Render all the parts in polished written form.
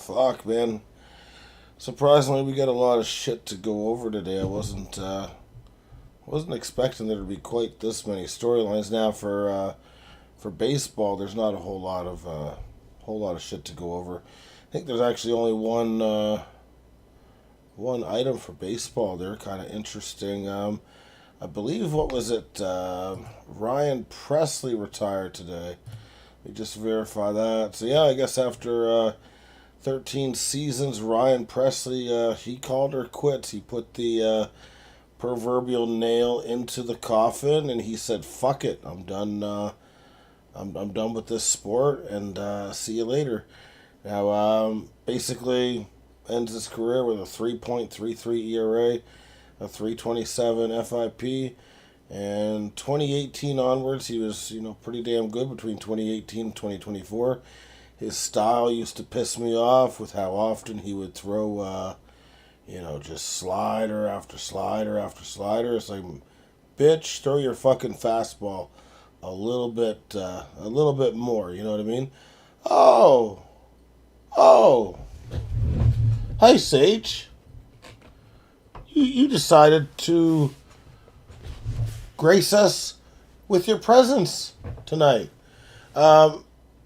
Fuck, man. Surprisingly, we got a lot of shit to go over today. I wasn't expecting there to be quite this many storylines. Now for baseball, there's not a whole lot of shit to go over. I think there's actually only one item for baseball. They're kind of interesting. I believe, what was it? Ryan Presley retired today. Let me just verify that. So yeah, I guess after 13 seasons, Ryan Presley, he called her quits. He put the proverbial nail into the coffin, and he said, "Fuck it, I'm done. I'm done with this sport, and see you later." Now, basically, ends his career with a 3.33 ERA, a 3.27 FIP, and 2018 onwards, he was pretty damn good between 2018 and 2024. His style used to piss me off with how often he would throw, just slider after slider after slider. It's like, bitch, throw your fucking fastball a little bit more. You know what I mean? Oh, hi Sage. You decided to grace us with your presence tonight.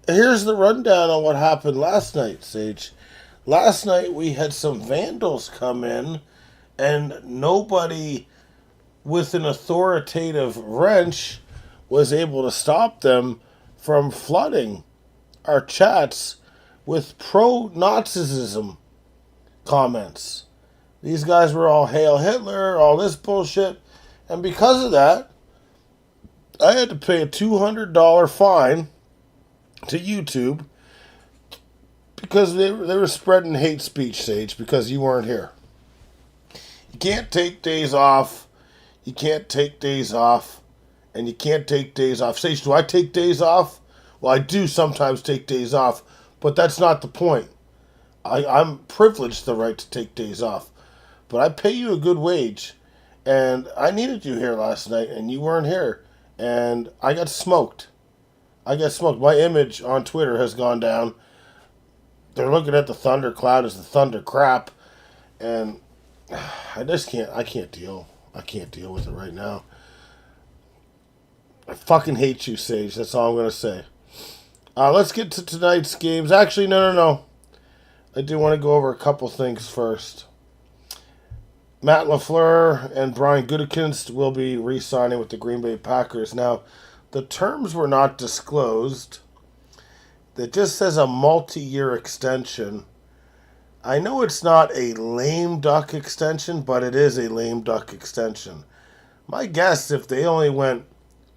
Here's the rundown on what happened last night, Sage. Last night we had some vandals come in, and nobody with an authoritative wrench was able to stop them from flooding our chats with pro-Nazism comments. These guys were all Hail Hitler, all this bullshit, and because of that, I had to pay a $200 fine to YouTube because they were spreading hate speech, Sage, because you weren't here. You can't take days off. You can't take days off. And you can't take days off. Sage, do I take days off? Well, I do sometimes take days off, but that's not the point. I'm privileged the right to take days off. But I pay you a good wage, and I needed you here last night, and you weren't here. And I got smoked. My image on Twitter has gone down. They're looking at the thundercloud as the thunder crap, and I can't deal with it right now. I fucking hate you, Sage. That's all I'm going to say. Let's get to tonight's games. Actually, no. I do want to go over a couple things first. Matt LaFleur and Brian Gutekunst will be re-signing with the Green Bay Packers. Now, the terms were not disclosed. It just says a multi-year extension. I know it's not a lame duck extension, but it is a lame duck extension. My guess, if they only went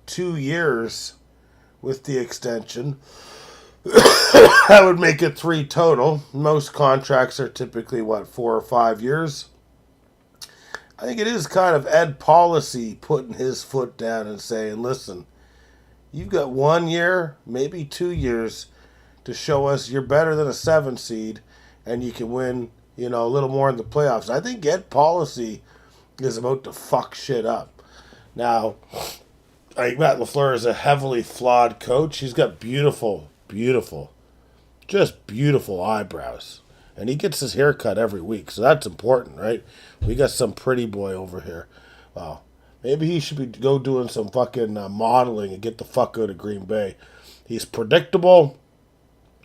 2 years with the extension, that would make it 3 total. Most contracts are typically, 4 or 5 years. I think it is kind of Ed policy putting his foot down and saying, listen, you've got 1 year, maybe 2 years to show us you're better than a 7 seed and you can win, a little more in the playoffs. I think Ed policy is about to fuck shit up. Now, I think Matt LaFleur is a heavily flawed coach. He's got beautiful eyebrows. And he gets his hair cut every week, so that's important, right? We got some pretty boy over here. Well, maybe he should go doing some fucking modeling and get the fuck out of Green Bay. He's predictable.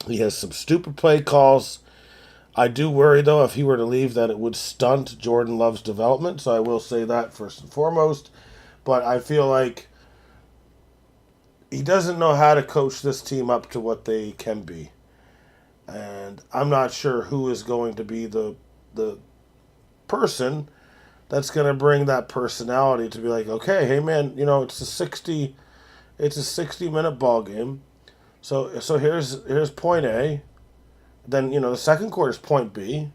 He has some stupid play calls. I do worry, though, if he were to leave, that it would stunt Jordan Love's development, so I will say that first and foremost. But I feel like he doesn't know how to coach this team up to what they can be. And I'm not sure who is going to be the person that's going to bring that personality to be like, okay, hey man, it's a 60-minute ball game. So here's point A. Then, the second quarter is point B.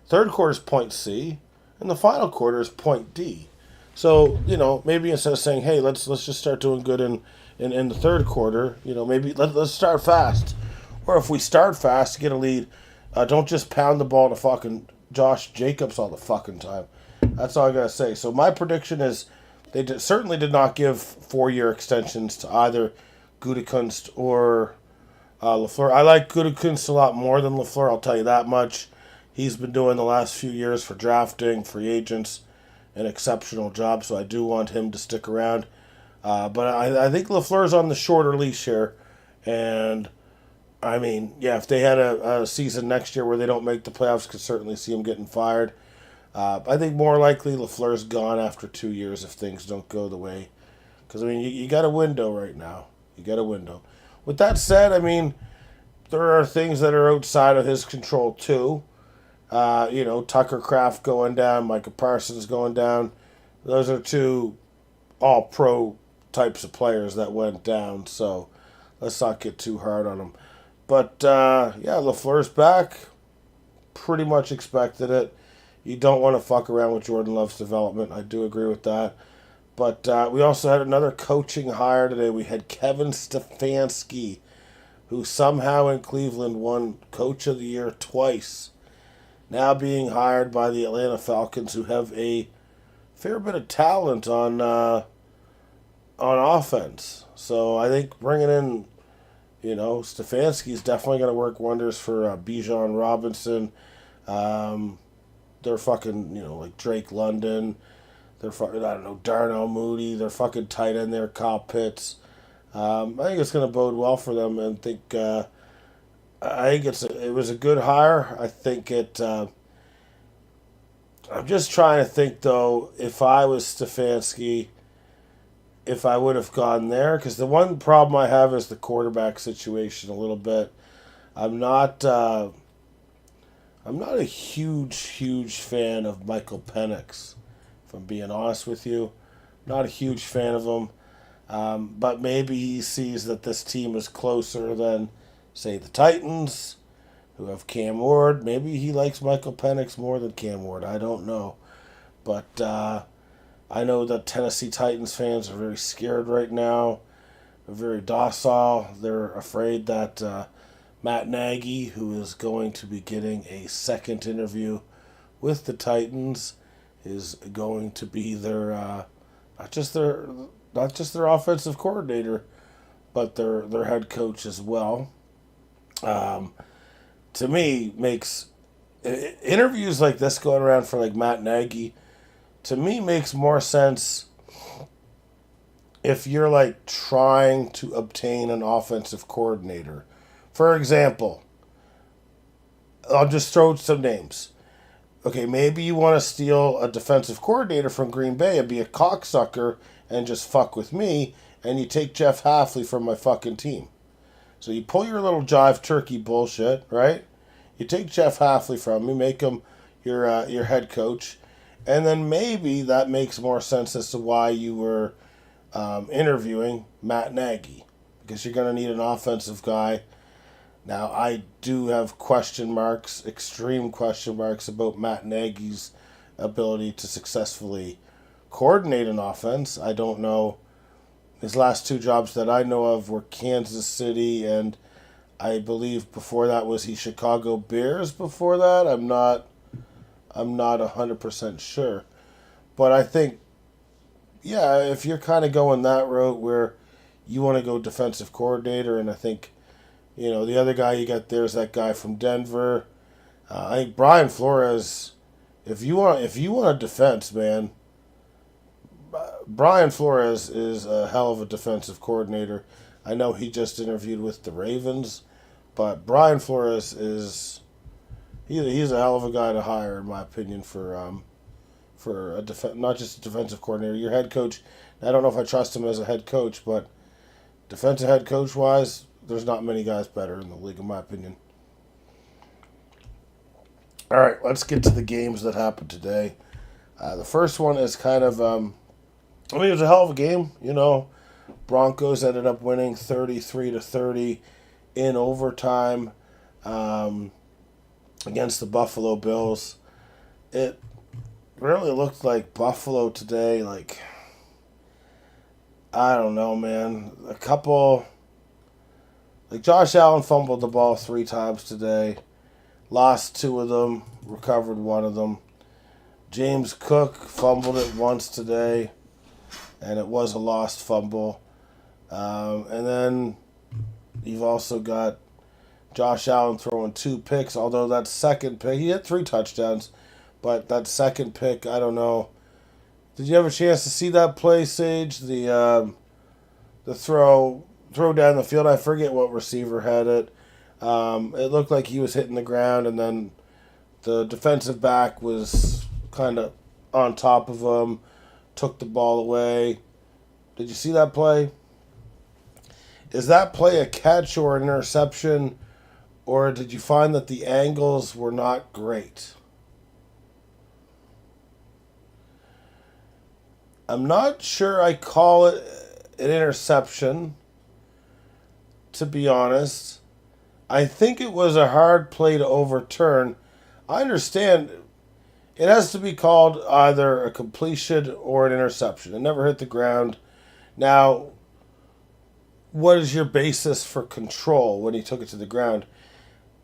Third quarter is point C. And the final quarter is point D. So, maybe instead of saying, hey, let's just start doing good in the third quarter, maybe let's start fast. Or if we start fast, get a lead, don't just pound the ball to fucking Josh Jacobs all the fucking time. That's all I gotta say. So my prediction is they certainly did not give 4-year extensions to either Gutekunst or LaFleur. I like Gutekunst a lot more than LaFleur, I'll tell you that much. He's been doing the last few years for drafting, free agents, an exceptional job, so I do want him to stick around. But I think LaFleur's on the shorter leash here. And, I mean, yeah, if they had a season next year where they don't make the playoffs, could certainly see him getting fired. I think more likely LaFleur's gone after 2 years if things don't go the way. Because, I mean, you got a window right now. You got a window. With that said, I mean, there are things that are outside of his control, too. Tucker Kraft going down, Micah Parsons going down. Those are two all-pro types of players that went down, so let's not get too hard on them. But, LaFleur's back. Pretty much expected it. You don't want to fuck around with Jordan Love's development. I do agree with that. But we also had another coaching hire today. We had Kevin Stefanski, who somehow in Cleveland won Coach of the Year twice. Now being hired by the Atlanta Falcons, who have a fair bit of talent on offense. So I think bringing in, Stefanski is definitely going to work wonders for Bijan Robinson. They're fucking, like Drake London. They're fucking, Darnell Mooney. They're fucking tight end there, Kyle Pitts. I think it's going to bode well for them, and I think it was a good hire. I think I'm just trying to think, though, if I was Stefanski, if I would have gone there. Because the one problem I have is the quarterback situation a little bit. I'm not a huge fan of Michael Penix, if I'm being honest with you. Not a huge fan of him. But maybe he sees that this team is closer than, say, the Titans, who have Cam Ward. Maybe he likes Michael Penix more than Cam Ward. I don't know. But I know that Tennessee Titans fans are very scared right now. They're very docile. They're afraid that Matt Nagy, who is going to be getting a second interview with the Titans, is going to be their not just their offensive coordinator, but their head coach as well. To me, makes interviews like this going around for like Matt Nagy, to me makes more sense if you're like trying to obtain an offensive coordinator. For example, I'll just throw some names. Okay, maybe you want to steal a defensive coordinator from Green Bay and be a cocksucker and just fuck with me, and you take Jeff Hafley from my fucking team. So you pull your little jive turkey bullshit, right? You take Jeff Hafley from me, make him your head coach, and then maybe that makes more sense as to why you were interviewing Matt Nagy, because you're going to need an offensive guy. Now, I do have question marks, extreme question marks, about Matt Nagy's ability to successfully coordinate an offense. I don't know. His last two jobs that I know of were Kansas City, and I believe before that was he Chicago Bears before that. I'm not 100% sure. But I think, yeah, if you're kind of going that route where you want to go defensive coordinator, and I think, the other guy you got there is that guy from Denver. I think Brian Flores, if you want a defense, man, Brian Flores is a hell of a defensive coordinator. I know he just interviewed with the Ravens, but Brian Flores he's a hell of a guy to hire, in my opinion, for a not just a defensive coordinator, your head coach. I don't know if I trust him as a head coach, but defensive head coach wise, there's not many guys better in the league, in my opinion. All right, let's get to the games that happened today. The first one is kind of, it was a hell of a game. Broncos ended up winning 33-30 in overtime against the Buffalo Bills. It really looked like Buffalo today, I don't know, man. Josh Allen fumbled the ball 3 times today, lost 2 of them, recovered 1 of them. James Cook fumbled it once today, and it was a lost fumble. And then you've also got Josh Allen throwing 2 picks, although that second pick, he had 3 touchdowns, but that second pick, I don't know. Did you have a chance to see that play, Sage? The throw down the field. I forget what receiver had it. It looked like he was hitting the ground, and then the defensive back was kind of on top of him, took the ball away. Did you see that play? Is that play a catch or an interception, or did you find that the angles were not great? I'm not sure I call it an interception, to be honest. I think it was a hard play to overturn. I understand it has to be called either a completion or an interception. It never hit the ground. Now, what is your basis for control when he took it to the ground?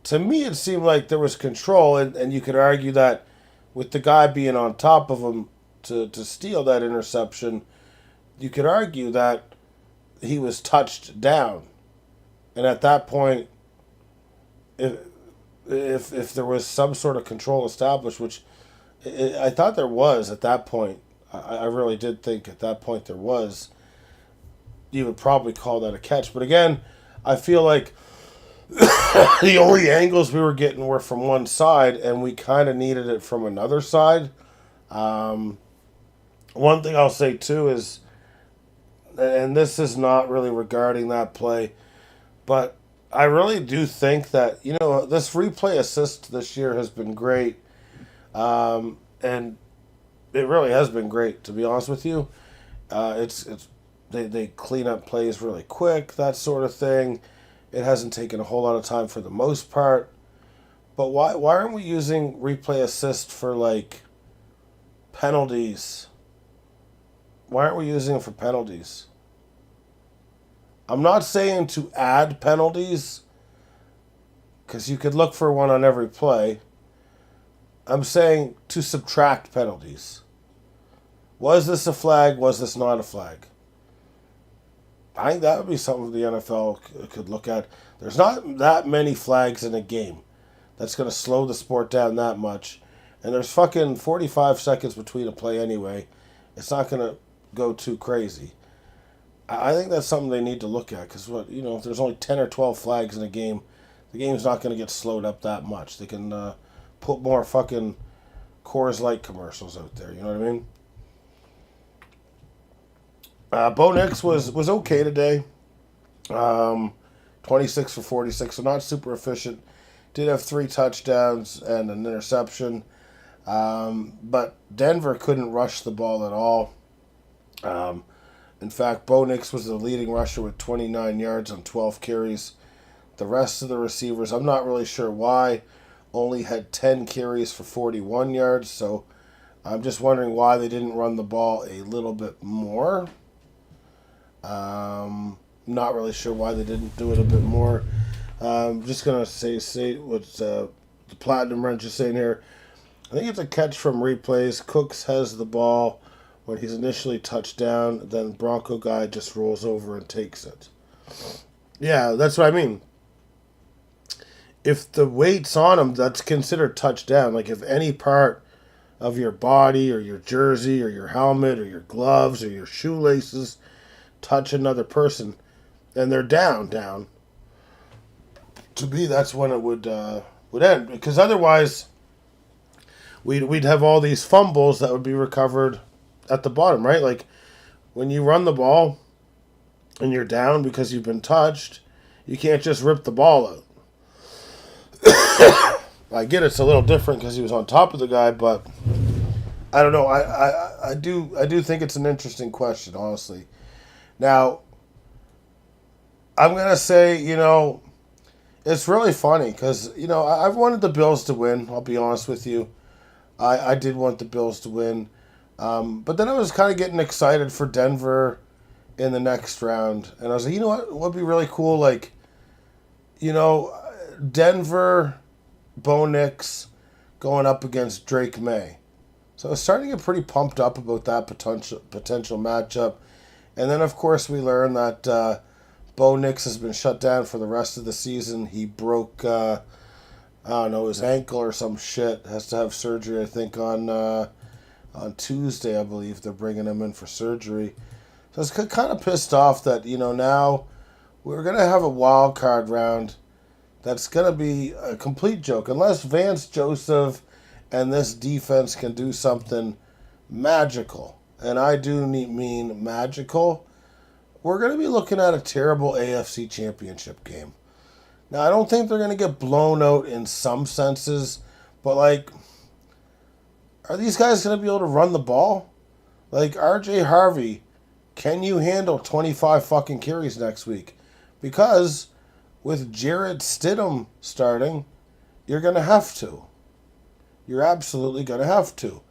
To me, it seemed like there was control, and you could argue that with the guy being on top of him to steal that interception, you could argue that he was touched down. And at that point, if there was some sort of control established, which I thought there was at that point, I really did think at that point there was, you would probably call that a catch. But again, I feel like the only angles we were getting were from one side, and we kind of needed it from another side. One thing I'll say too is, and this is not really regarding that play, but I really do think that, this replay assist this year has been great. And it really has been great, to be honest with you. They clean up plays really quick, that sort of thing. It hasn't taken a whole lot of time for the most part. But why aren't we using replay assist for, like, penalties? Why aren't we using it for penalties? I'm not saying to add penalties, because you could look for one on every play. I'm saying to subtract penalties. Was this a flag? Was this not a flag? I think that would be something the NFL could look at. There's not that many flags in a game that's going to slow the sport down that much. And there's fucking 45 seconds between a play anyway. It's not going to go too crazy. I think that's something they need to look at, because if there's only 10 or 12 flags in a game, the game's not going to get slowed up that much. They can put more fucking Coors Light commercials out there, you know what I mean? Bo Nix was okay today. 26 for 46, so not super efficient. Did have 3 touchdowns and an interception. But Denver couldn't rush the ball at all. In fact, Bo Nix was the leading rusher with 29 yards on 12 carries. The rest of the receivers, I'm not really sure why, only had 10 carries for 41 yards. So I'm just wondering why they didn't run the ball a little bit more. Not really sure why they didn't do it a bit more. Just going to say what the Platinum Wrench is saying here. I think it's a catch from replays. Cooks has the ball when he's initially touched down. Then Bronco guy just rolls over and takes it. Yeah, that's what I mean. If the weight's on him, that's considered touchdown. Like if any part of your body or your jersey or your helmet or your gloves or your shoelaces touch another person and they're down. To me, that's when it would end, because otherwise we'd have all these fumbles that would be recovered at the bottom, right? Like when you run the ball and you're down because you've been touched, you can't just rip the ball out. I get it's a little different because he was on top of the guy, but I don't know. I do think it's an interesting question, honestly. Now, I'm going to say, it's really funny because, I've wanted the Bills to win. I'll be honest with you. I did want the Bills to win. But then I was kind of getting excited for Denver in the next round. And I was like, you know what would be really cool? Like, Denver, Bo Nix going up against Drake May. So I was starting to get pretty pumped up about that potential matchup. And then, of course, we learned that Bo Nix has been shut down for the rest of the season. He broke, I don't know, his ankle or some shit. Has to have surgery, I think, on Tuesday, I believe. They're bringing him in for surgery. So I was kind of pissed off that, now we're going to have a wild card round that's going to be a complete joke. Unless Vance Joseph and this defense can do something magical, and I do mean magical, we're going to be looking at a terrible AFC Championship game. Now, I don't think they're going to get blown out in some senses, but, are these guys going to be able to run the ball? R.J. Harvey, can you handle 25 fucking carries next week? Because with Jarrett Stidham starting, you're going to have to. You're absolutely going to have to.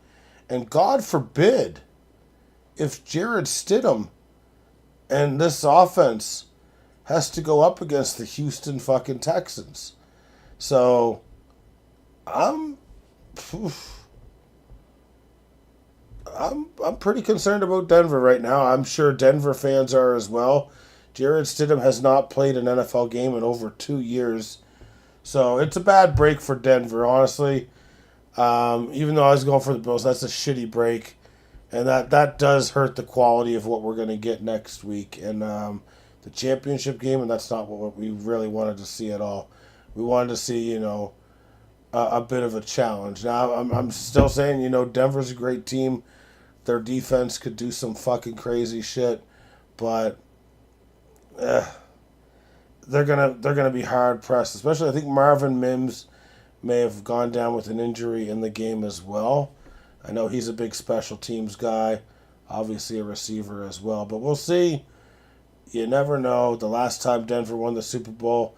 And God forbid if Jarrett Stidham and this offense has to go up against the Houston fucking Texans. So, I'm pretty concerned about Denver right now. I'm sure Denver fans are as well. Jarrett Stidham has not played an NFL game in over 2 years. So, it's a bad break for Denver, honestly. Even though I was going for the Bills, that's a shitty break. And that does hurt the quality of what we're going to get next week in the championship game, and that's not what we really wanted to see at all. We wanted to see, a bit of a challenge. Now, I'm still saying, Denver's a great team. Their defense could do some fucking crazy shit, but they're gonna be hard pressed. Especially, I think Marvin Mims may have gone down with an injury in the game as well. I know he's a big special teams guy, obviously a receiver as well, but we'll see. You never know. The last time Denver won the Super Bowl,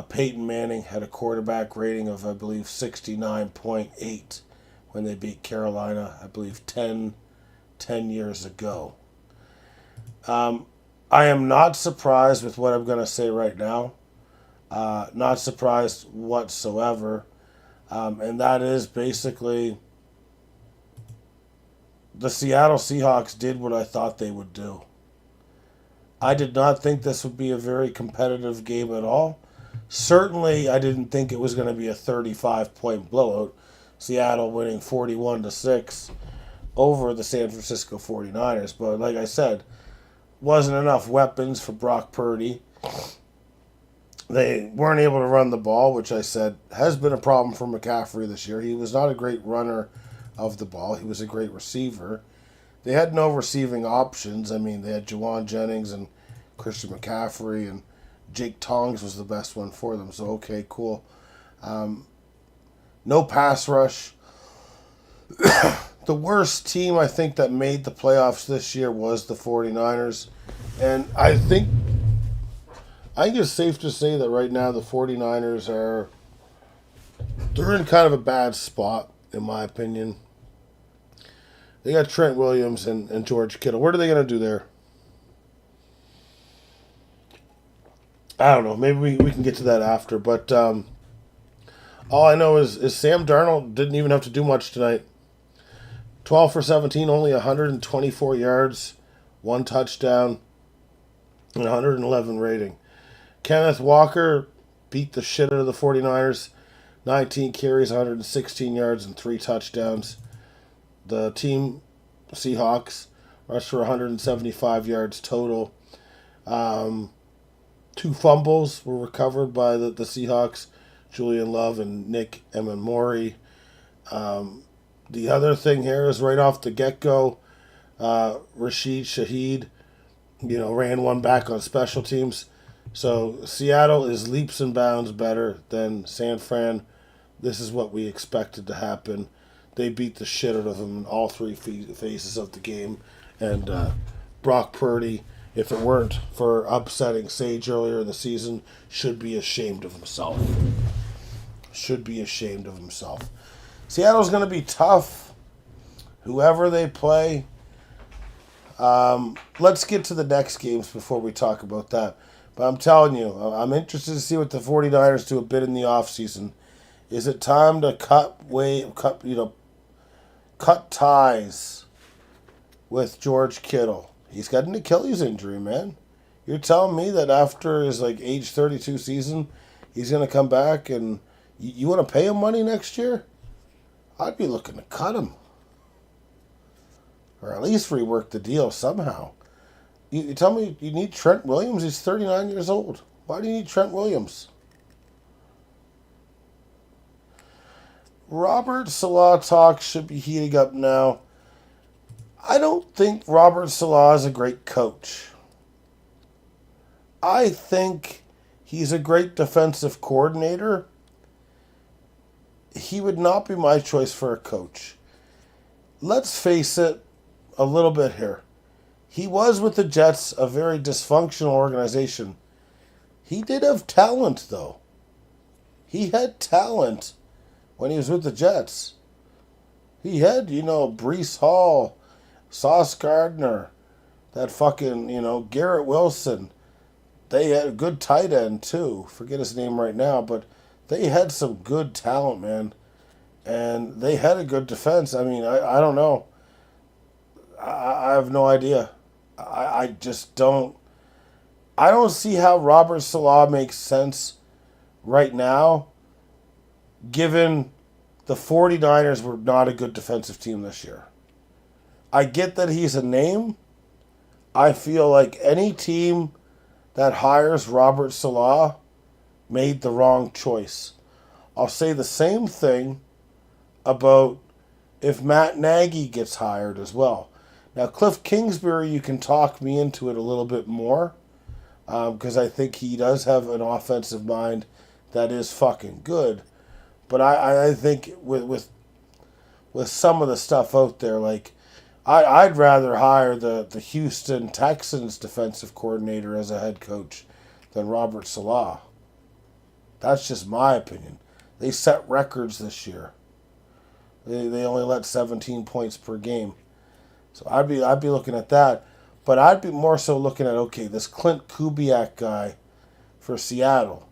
Peyton Manning had a quarterback rating of, I believe, 69.8 when they beat Carolina, I believe, 10 years ago. I am not surprised with what I'm going to say right now. Not surprised whatsoever. And that is basically the Seattle Seahawks did what I thought they would do. I did not think this would be a very competitive game at all. Certainly, I didn't think it was going to be a 35-point blowout. Seattle winning 41-6 over the San Francisco 49ers. But like I said, wasn't enough weapons for Brock Purdy. They weren't able to run the ball, which I said has been a problem for McCaffrey this year. He was not a great runner of the ball. He was a great receiver. They had no receiving options. I mean, they had Juwan Jennings and Christian McCaffrey, and Jake Tongs was the best one for them. So, okay, cool. No pass rush. The worst team, I think, that made the playoffs this year was the 49ers. And I think it's safe to say that right now the 49ers they're in kind of a bad spot, in my opinion. They got Trent Williams and George Kittle. What are they going to do there? I don't know. Maybe we can get to that after. But all I know is Sam Darnold didn't even have to do much tonight. 12 for 17, only 124 yards, 1 touchdown, and 111 rating. Kenneth Walker beat the shit out of the 49ers. 19 carries, 116 yards, and 3 touchdowns. The team, Seahawks, rushed for 175 yards total. 2 fumbles were recovered by the Seahawks, Julian Love and Nick Emmanmori. The other thing here is right off the get-go, Rashid Shaheed, ran one back on special teams. So Seattle is leaps and bounds better than San Fran. This is what we expected to happen. They beat the shit out of them in all 3 phases of the game. And Brock Purdy, if it weren't for upsetting Sage earlier in the season, should be ashamed of himself. Seattle's going to be tough, whoever they play. Let's get to the next games before we talk about that. But I'm telling you, I'm interested to see what the 49ers do a bit in the offseason. Is it time to cut ties with George Kittle? He's got an Achilles injury, man. You're telling me that after his like age 32 season, he's going to come back and you want to pay him money next year? I'd be looking to cut him. Or at least rework the deal somehow. You tell me you need Trent Williams? He's 39 years old. Why do you need Trent Williams? Robert Salah talk should be heating up now. I don't think Robert Salah is a great coach. I think he's a great defensive coordinator. He would not be my choice for a coach. Let's face it a little bit here. He was with the Jets, a very dysfunctional organization. He did have talent, though. He had talent when he was with the Jets. He had, Breece Hall, Sauce Gardner, that fucking, Garrett Wilson. They had a good tight end, too. Forget his name right now, but they had some good talent, man. And they had a good defense. I mean, I don't know. I have no idea. I just don't. I don't see how Robert Salah makes sense right now, given the 49ers were not a good defensive team this year. I get that he's a name. I feel like any team that hires Robert Salah made the wrong choice. I'll say the same thing about if Matt Nagy gets hired as well. Now, Cliff Kingsbury, you can talk me into it a little bit more because I think he does have an offensive mind that is fucking good. But I think with some of the stuff out there, like I'd rather hire the Houston Texans defensive coordinator as a head coach than Robert Salah. That's just my opinion. They set records this year. They only let 17 points per game. So I'd be looking at that. But I'd be more so looking at, okay, this Clint Kubiak guy for Seattle.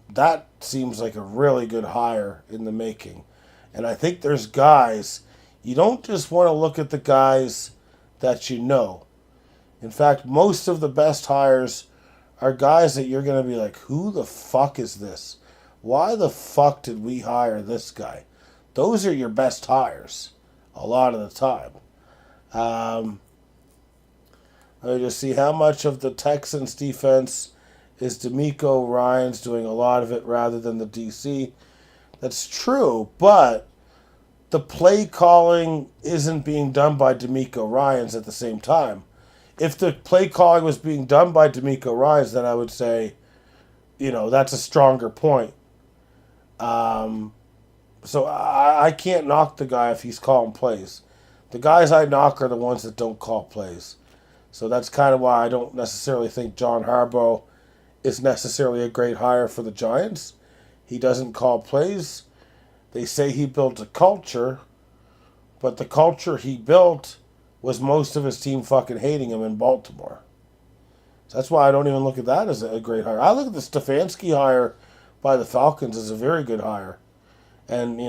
That seems like a really good hire in the making. And I think there's guys, you don't just want to look at the guys that you know. In fact, most of the best hires are guys that you're going to be like, who the fuck is this? Why the fuck did we hire this guy? Those are your best hires a lot of the time. Let me just see how much of the Texans defense is DeMeco Ryans doing a lot of it rather than the DC. That's true, but the play calling isn't being done by DeMeco Ryans at the same time. If the play calling was being done by DeMeco Ryans, then I would say, that's a stronger point. So I can't knock the guy if he's calling plays. The guys I knock are the ones that don't call plays. So that's kind of why I don't necessarily think John Harbaugh is necessarily a great hire for the Giants. He doesn't call plays. They say he built a culture, but the culture he built was most of his team fucking hating him in Baltimore. So that's why I don't even look at that as a great hire. I look at the Stefanski hire by the Falcons as a very good hire. And,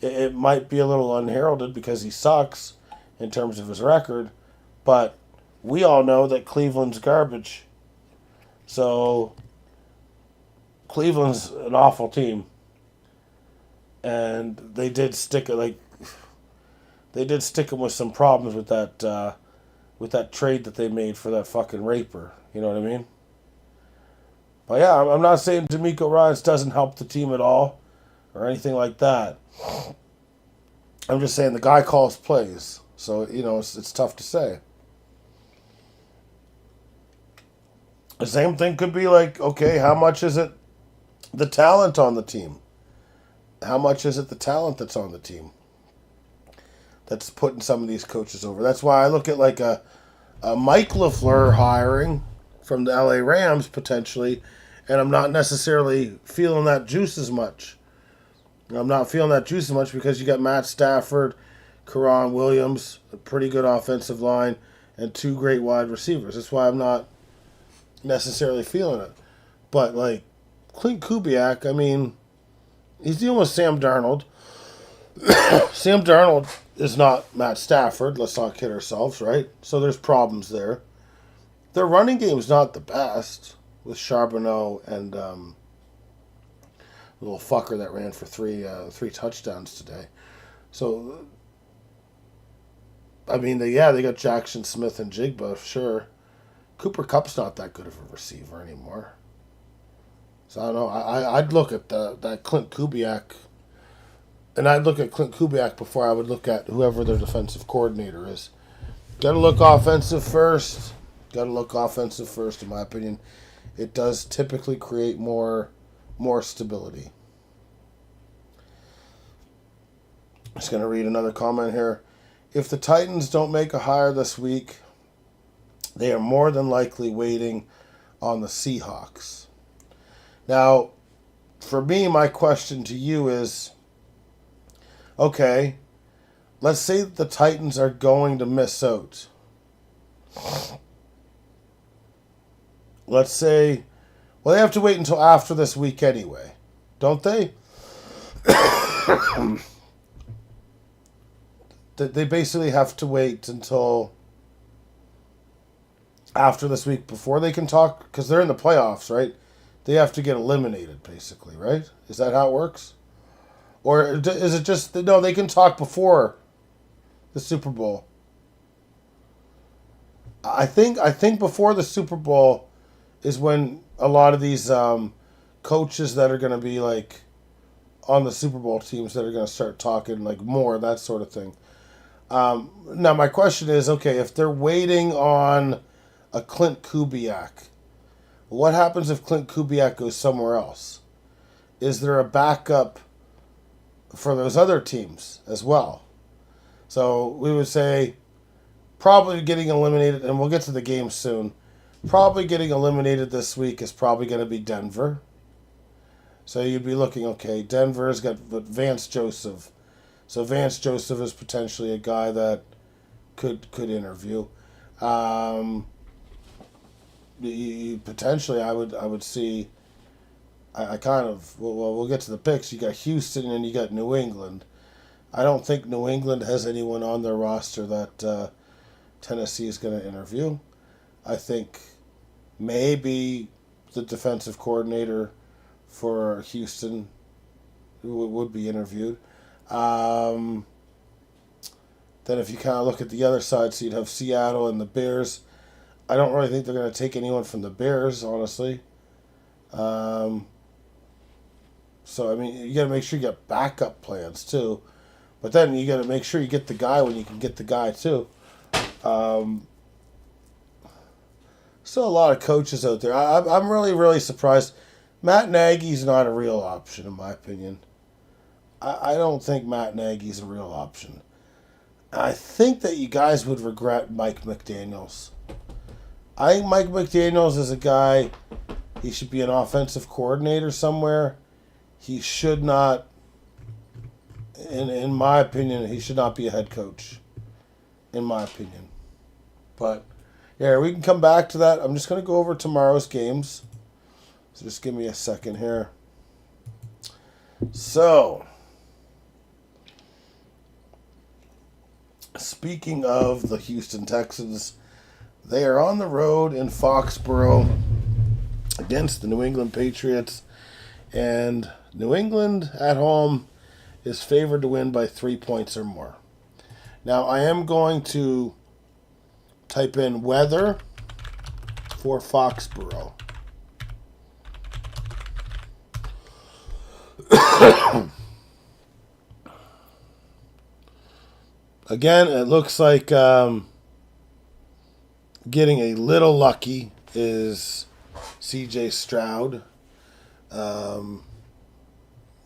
it might be a little unheralded because he sucks in terms of his record, but we all know that Cleveland's garbage. So Cleveland's an awful team. And they did stick him with some problems with that trade that they made for that fucking raper. You know what I mean? But yeah, I'm not saying DeMeco Ryans doesn't help the team at all or anything like that. I'm just saying the guy calls plays. So, it's tough to say. The same thing could be like, okay, how much is it the talent on the team? How much is it the talent that's on the team that's putting some of these coaches over? That's why I look at like a Mike LaFleur hiring from the LA Rams potentially, and I'm not necessarily feeling that juice as much. I'm not feeling that juice as much because you got Matt Stafford, Karan Williams, a pretty good offensive line, and two great wide receivers. That's why I'm not necessarily feeling it. But, like, Clint Kubiak, I mean, he's dealing with Sam Darnold. Sam Darnold is not Matt Stafford. Let's not kid ourselves, right? So there's problems there. their running game is not the best with Charbonneau and little fucker that ran for three touchdowns today. So, I mean, they got Jackson Smith and Jigba, sure. Cooper Kupp's not that good of a receiver anymore. So I don't know. I'd look at that Clint Kubiak, and I'd look at Clint Kubiak before I would look at whoever their defensive coordinator is. Got to look offensive first. In my opinion. It does typically create more stability. Just going to read another comment here. If the Titans don't make a hire this week, they are more than likely waiting on the Seahawks. Now, for me, my question to you is, okay, let's say the Titans are going to miss out. Let's say, well, they have to wait until after this week anyway, don't they? They basically have to wait until after this week before they can talk, because they're in the playoffs, right? They have to get eliminated, basically, right? Is that how it works? Or is it just, no, they can talk before the Super Bowl. I think before the Super Bowl is when a lot of these coaches that are going to be like on the Super Bowl teams that are going to start talking like more, that sort of thing. Now, my question is, okay, if they're waiting on a Clint Kubiak, what happens if Clint Kubiak goes somewhere else? Is there a backup for those other teams as well? So we would say probably getting eliminated, and we'll get to the game soon, probably getting eliminated this week is probably going to be Denver. So you'd be looking, okay, Denver's got Vance Joseph. So Vance Joseph is potentially a guy that could interview. Potentially, I would see. I kind of we'll get to the picks. You got Houston and you got New England. I don't think New England has anyone on their roster that Tennessee is going to interview. I think maybe the defensive coordinator for Houston would be interviewed. Then if you kind of look at the other side, so you'd have Seattle and the Bears. I don't really think they're going to take anyone from the Bears, honestly. So, I mean, you got to make sure you get backup plans, too. But then you got to make sure you get the guy when you can get the guy, too. Still a lot of coaches out there. I'm really, really surprised. Matt Nagy's not a real option, in my opinion. I don't think Matt Nagy's a real option. I think that you guys would regret Mike McDaniels. I think Mike McDaniels is a guy, he should be an offensive coordinator somewhere. He should not, in my opinion, he should not be a head coach. In my opinion. But, yeah, we can come back to that. I'm just going to go over tomorrow's games. So just give me a second here. So, speaking of the Houston Texans, they are on the road in Foxborough against the New England Patriots. And New England at home is favored to win by 3 points or more. Now, I am going to type in weather for Foxborough. Again, it looks like getting a little lucky is CJ Stroud.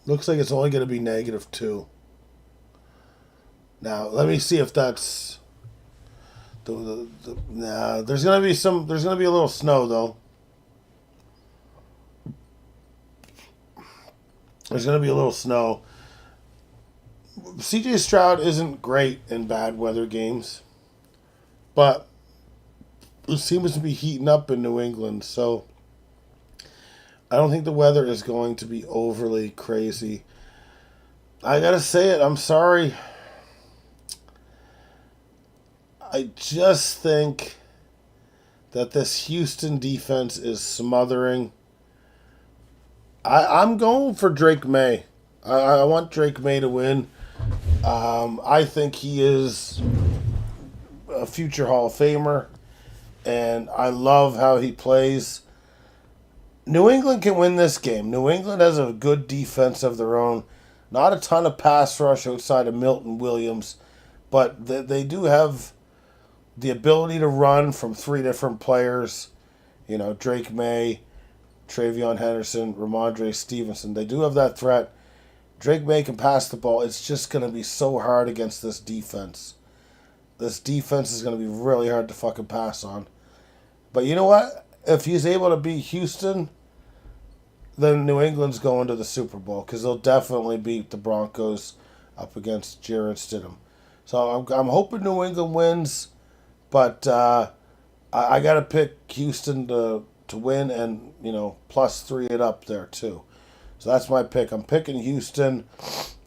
Looks like it's only going to be -2. Now, let me see if that's nah, there's going to be a little snow though. There's going to be a little snow. CJ Stroud isn't great in bad weather games, but it seems to be heating up in New England, so I don't think the weather is going to be overly crazy. I gotta say it, I'm sorry. I just think that this Houston defense is smothering. I'm going for Drake May. I want Drake May to win. I think he is a future Hall of Famer, and I love how he plays. New England can win this game. New England has a good defense of their own. Not a ton of pass rush outside of Milton Williams, but they do have the ability to run from three different players. You know, Drake May, Travion Henderson, Ramondre Stevenson. They do have that threat. Drake May can pass the ball. It's just going to be so hard against this defense. This defense is going to be really hard to fucking pass on. But you know what? If he's able to beat Houston, then New England's going to the Super Bowl because they'll definitely beat the Broncos up against Jarrett Stidham. So I'm hoping New England wins, but I got to pick Houston to win and, you know, +3 it up there too. So that's my pick. I'm picking Houston.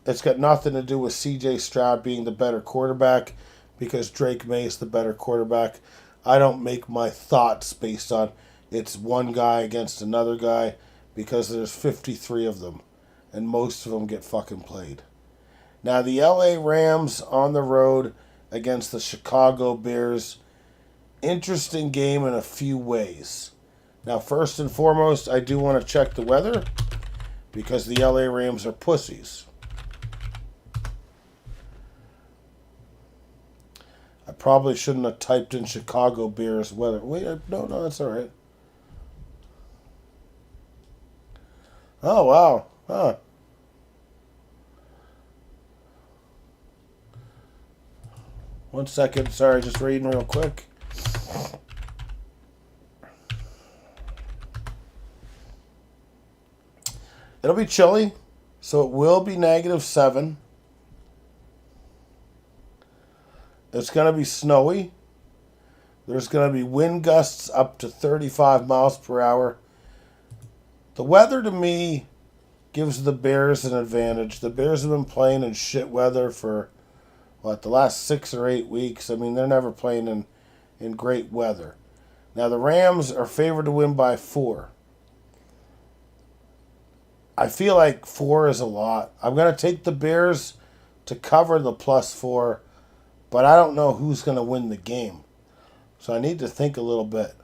It's got nothing to do with C.J. Stroud being the better quarterback because Drake May is the better quarterback. I don't make my thoughts based on it's one guy against another guy because there's 53 of them and most of them get fucking played. Now the LA Rams on the road against the Chicago Bears. Interesting game in a few ways. Now first and foremost, I do want to check the weather because the LA Rams are pussies. I probably shouldn't have typed in Chicago Bears weather. Wait, no, that's all right. Oh, wow. Huh. One second. Sorry, just reading real quick. It'll be chilly, so it will be -7. It's going to be snowy. There's going to be wind gusts up to 35 miles per hour. The weather, to me, gives the Bears an advantage. The Bears have been playing in shit weather for, the last 6 or 8 weeks. I mean, they're never playing in great weather. Now, the Rams are favored to win by 4. I feel like 4 is a lot. I'm going to take the Bears to cover the +4, but I don't know who's going to win the game. So I need to think a little bit.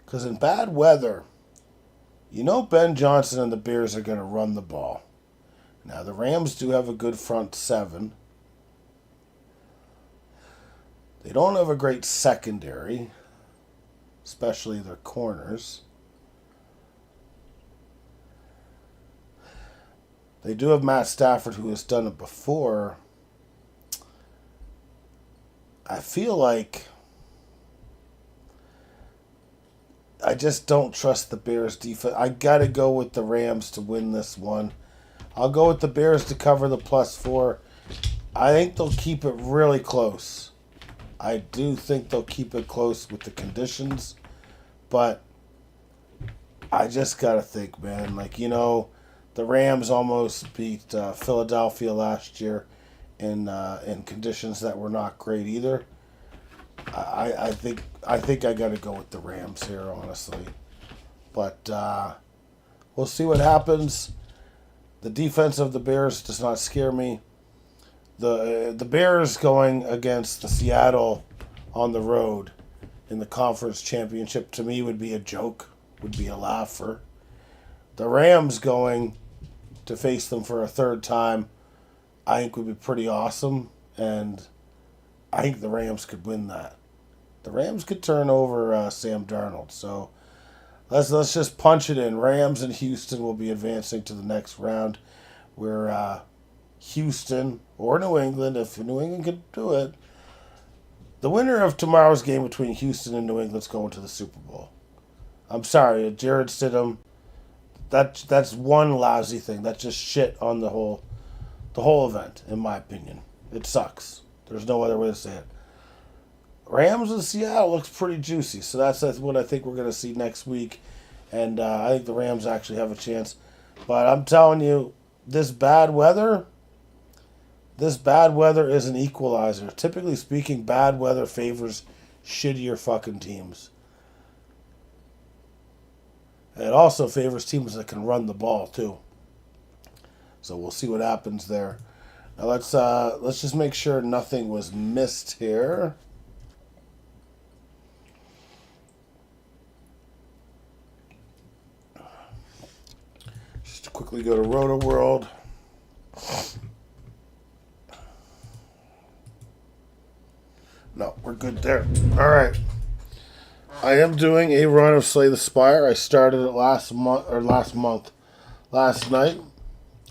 Because in bad weather, you know Ben Johnson and the Bears are going to run the ball. Now, the Rams do have a good front 7. They don't have a great secondary, especially their corners. They do have Matt Stafford, who has done it before. I feel like I just don't trust the Bears' defense. I got to go with the Rams to win this one. I'll go with the Bears to cover the +4. I think they'll keep it really close. I do think they'll keep it close with the conditions. But I just got to think, man. The Rams almost beat Philadelphia last year in conditions that were not great either. I think I got to go with the Rams here, honestly. But we'll see what happens. The defense of the Bears does not scare me. The Bears going against the Seattle on the road in the conference championship to me would be a joke, would be a laugher. The Rams going to face them for a third time, I think would be pretty awesome, and I think the Rams could win that. The Rams could turn over Sam Darnold, so let's just punch it in. Rams and Houston will be advancing to the next round, where Houston or New England, if New England could do it, the winner of tomorrow's game between Houston and New England's going to the Super Bowl. I'm sorry, Jarrett Stidham. That's one lousy thing. That's just shit on the whole event, in my opinion. It sucks. There's no other way to say it. Rams in Seattle looks pretty juicy, so that's what I think we're going to see next week, and I think the Rams actually have a chance. But I'm telling you, this bad weather is an equalizer. Typically speaking, bad weather favors shittier fucking teams. And it also favors teams that can run the ball too. So we'll see what happens there. Now let's just make sure nothing was missed here. Just to quickly go to Roto World. No, we're good there. All right. I am doing a run of Slay the Spire. I started it last night.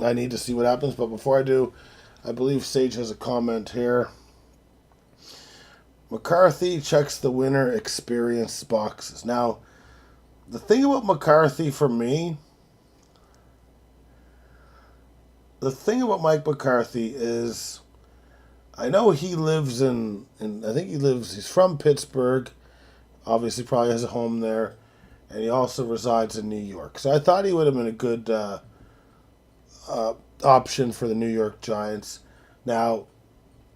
I need to see what happens, but before I do, I believe Sage has a comment here. McCarthy checks the winner experience boxes. Now, the thing about McCarthy for me, the thing about Mike McCarthy is, I know he lives he's from Pittsburgh, obviously probably has a home there, and he also resides in New York. So I thought he would have been a good option for the New York Giants. Now,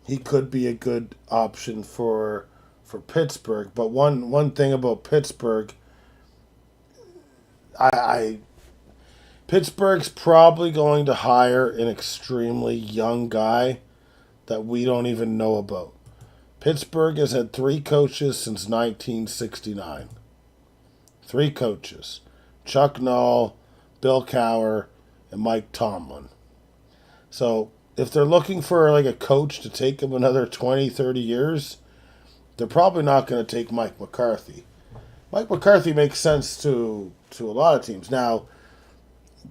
he could be a good option for Pittsburgh, but one thing about Pittsburgh, Pittsburgh's probably going to hire an extremely young guy that we don't even know about. Pittsburgh has had 3 coaches since 1969. 3 coaches. Chuck Noll, Bill Cowher, and Mike Tomlin. So if they're looking for like a coach to take them another 20, 30 years, they're probably not going to take Mike McCarthy. Mike McCarthy makes sense to a lot of teams. Now,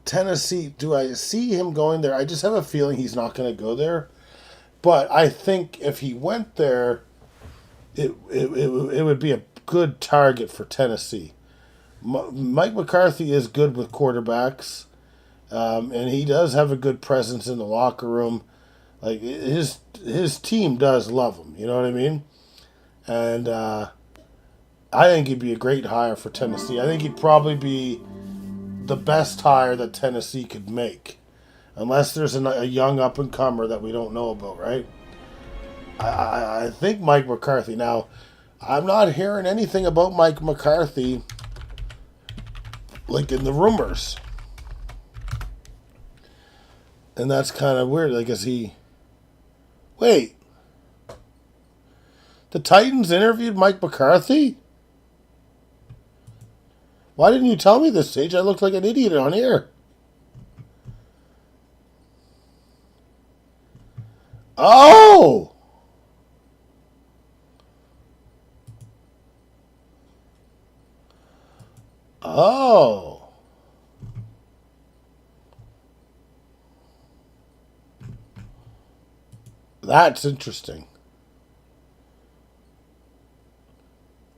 Tennessee, do I see him going there? I just have a feeling he's not going to go there. But I think if he went there, it would be a good target for Tennessee. Mike McCarthy is good with quarterbacks, and he does have a good presence in the locker room. Like his team does love him. You know what I mean? And I think he'd be a great hire for Tennessee. I think he'd probably be the best hire that Tennessee could make. Unless there's a young up-and-comer that we don't know about, right? I think Mike McCarthy. Now, I'm not hearing anything about Mike McCarthy, like in the rumors. And that's kind of weird. Like, is he... Wait. The Titans interviewed Mike McCarthy? Why didn't you tell me this, Sage? I looked like an idiot on here. Oh! Oh. That's interesting.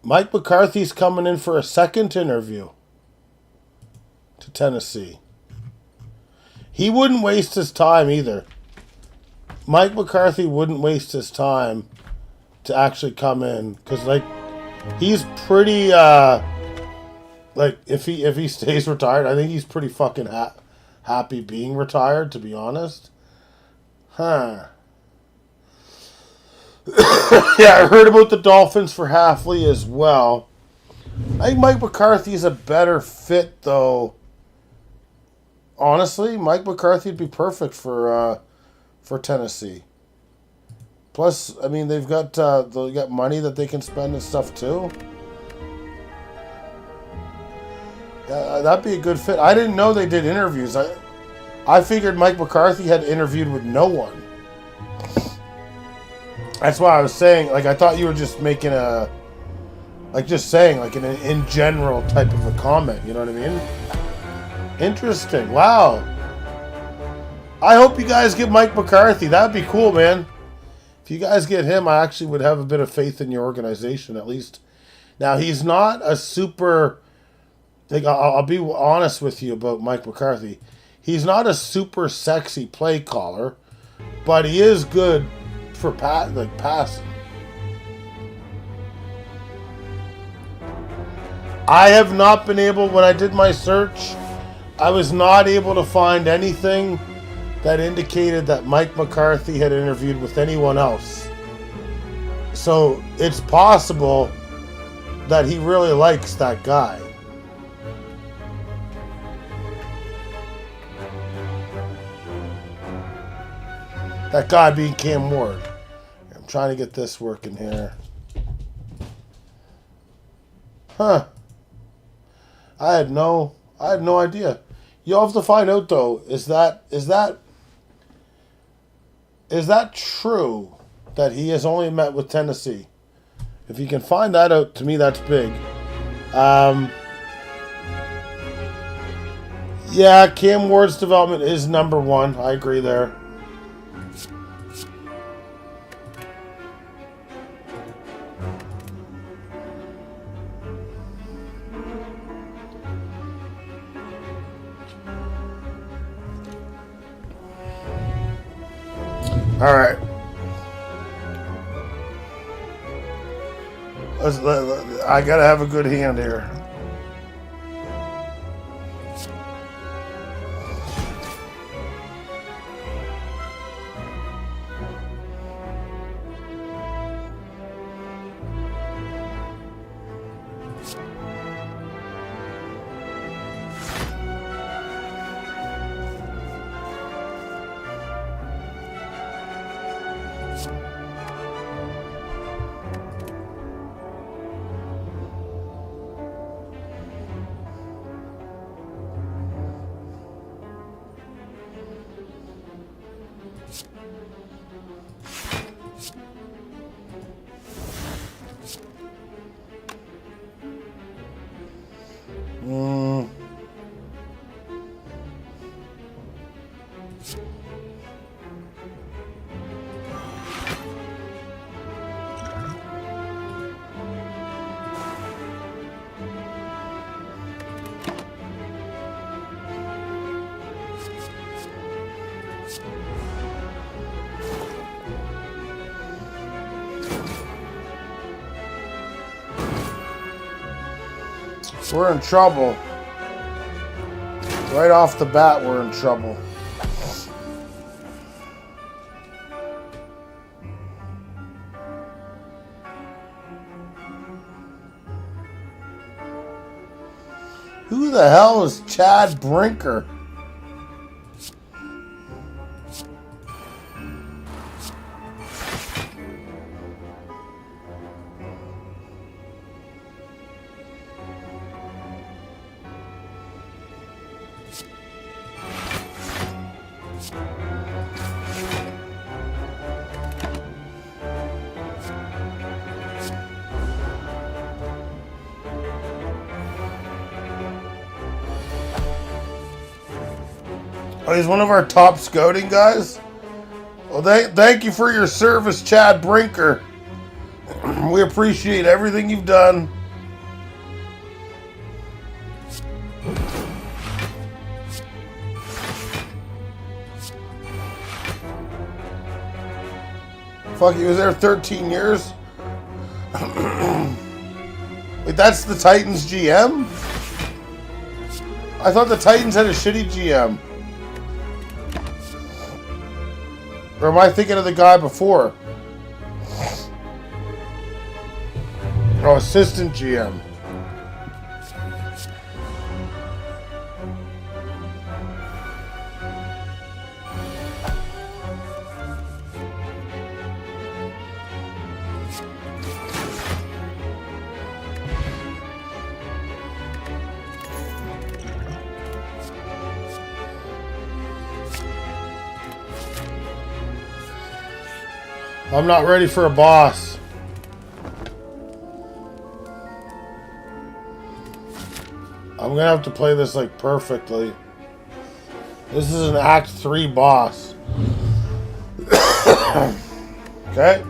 Mike McCarthy's coming in for a second interview to Tennessee. He wouldn't waste his time either. Mike McCarthy wouldn't waste his time to actually come in because, like, he's pretty. Like, if he stays retired, I think he's pretty fucking happy being retired. To be honest, huh? Yeah, I heard about the Dolphins for Halfley as well. I think Mike McCarthy is a better fit, though. Honestly, Mike McCarthy would be perfect for Tennessee. Plus, I mean, they got money that they can spend and stuff too. That'd be a good fit. I didn't know they did interviews. I figured Mike McCarthy had interviewed with no one. That's why I was saying, like, I thought you were just making just saying, like, an in general type of a comment. You know what I mean? Interesting. Wow. I hope you guys get Mike McCarthy. That'd be cool, man. If you guys get him, I actually would have a bit of faith in your organization, at least. Now, he's not a super... Like, I'll be honest with you about Mike McCarthy. He's not a super sexy play caller, but he is good for passing. I have not been able, when I did my search, I was not able to find anything that indicated that Mike McCarthy had interviewed with anyone else. So it's possible that he really likes that guy. That guy being Cam Ward. I'm trying to get this working here. Huh. I had no idea. You'll have to find out though. Is that true that he has only met with Tennessee? If you can find that out, to me that's big. Yeah, Cam Ward's development is number one. I agree there. All right. I gotta have a good hand here. We're in trouble. Right off the bat, we're in trouble. Who the hell is Chad Brinker? Oh, he's one of our top scouting guys? Well, thank you for your service, Chad Brinker. We appreciate everything you've done. Fuck, he was there 13 years? Wait, that's the Titans GM? I thought the Titans had a shitty GM. Or am I thinking of the guy before? Oh, assistant GM. I'm not ready for a boss. I'm gonna have to play this like perfectly. This is an Act 3 boss. Okay.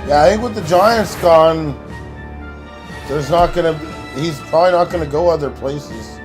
Yeah, I think with the Giants gone, there's not gonna. He's probably not gonna go other places.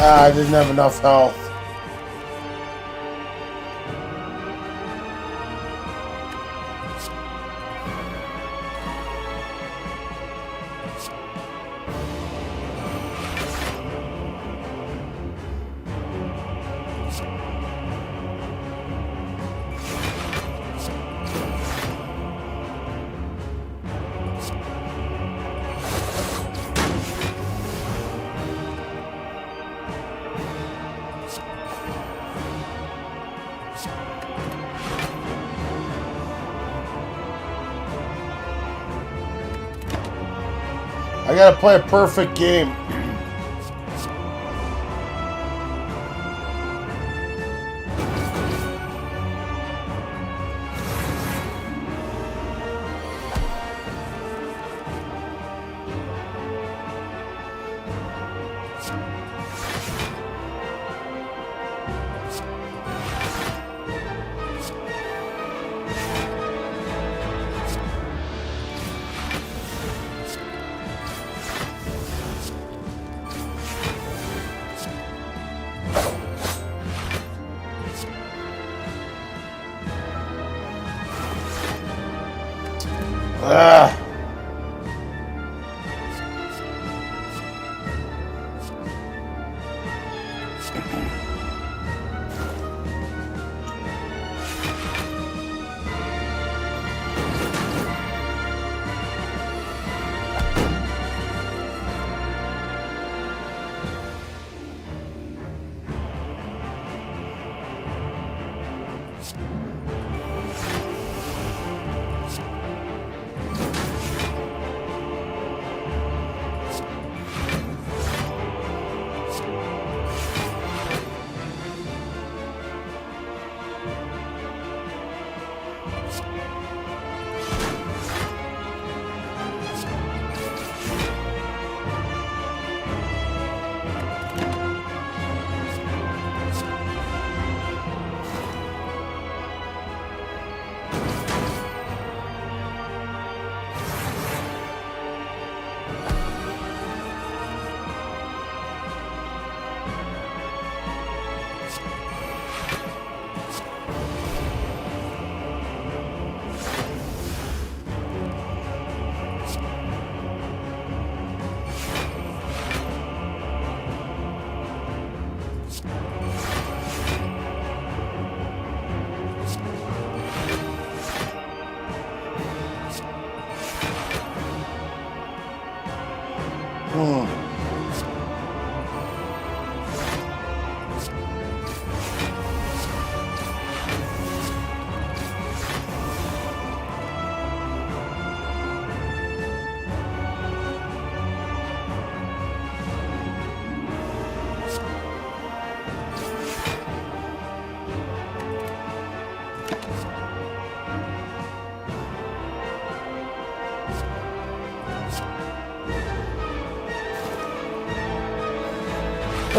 Ah, I didn't have enough health. I gotta play a perfect game. Ah.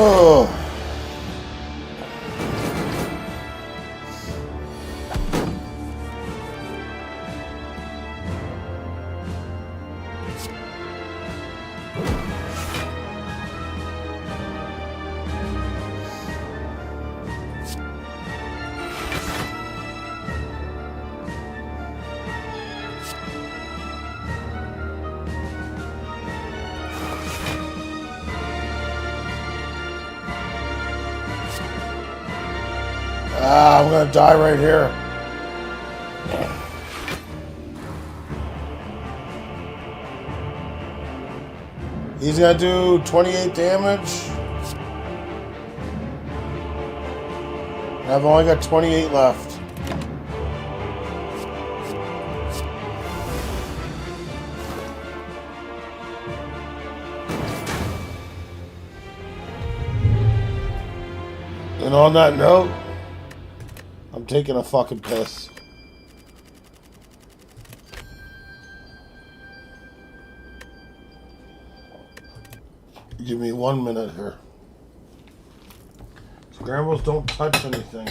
Oh. Ah, I'm gonna die right here. He's gonna do 28 damage. I've only got 28 left. And on that note, I'm taking a fucking piss. Give me 1 minute here. Scrambles don't touch anything.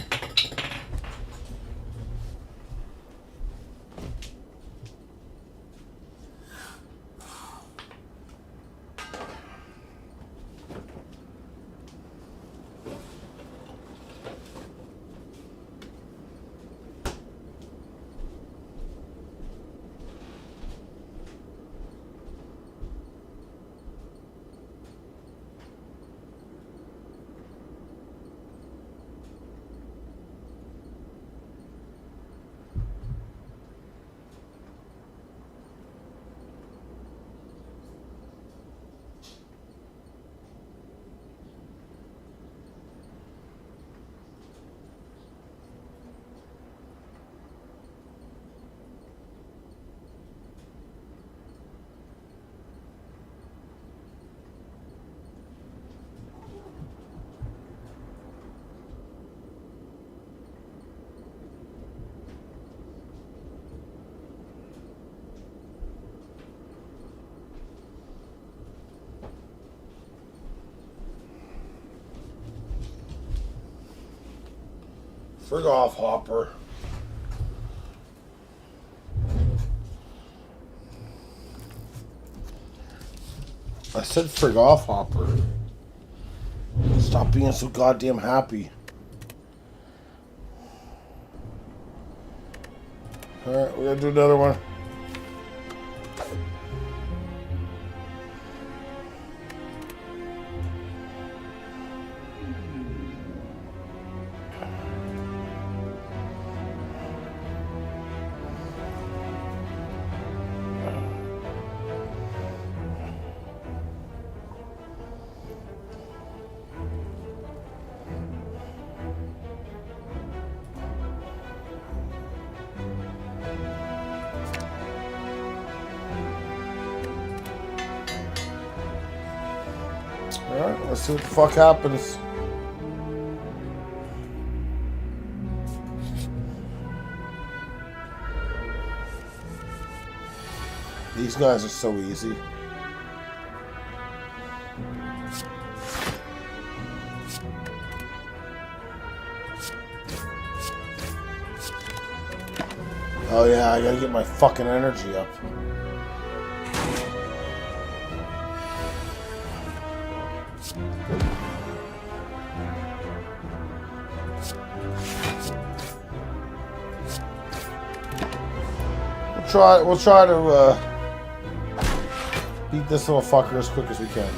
Frig off, Hopper. I said frig off, Hopper. Stop being so goddamn happy. Alright, we're gonna do another one. Alright, let's see what the fuck happens. These guys are so easy. Oh yeah, I gotta get my fucking energy up. We'll try to beat this little fucker as quick as we can.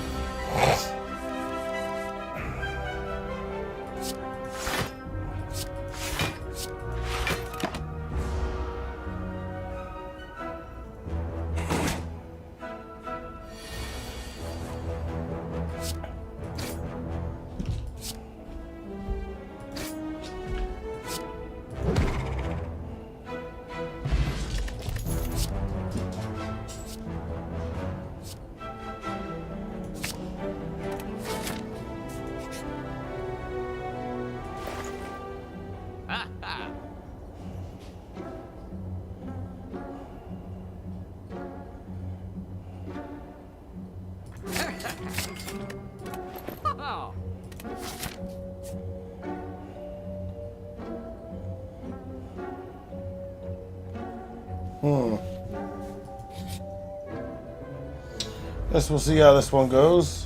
Guess we'll see how this one goes.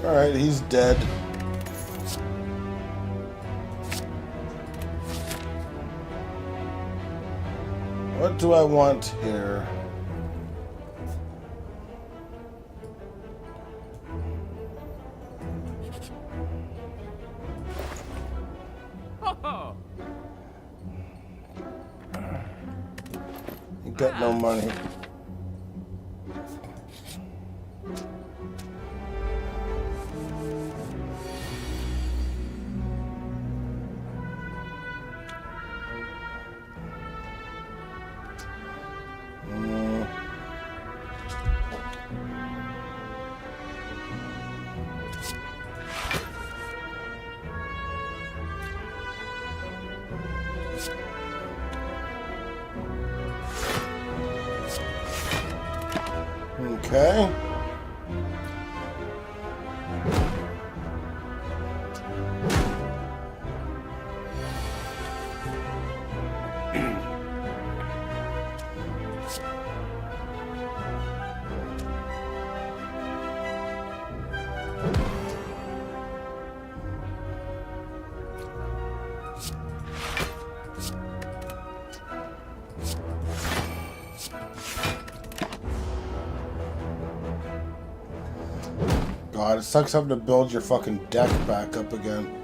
Alright, he's dead. What do I want here? You got no money. Okay. God, it sucks having to build your fucking deck back up again.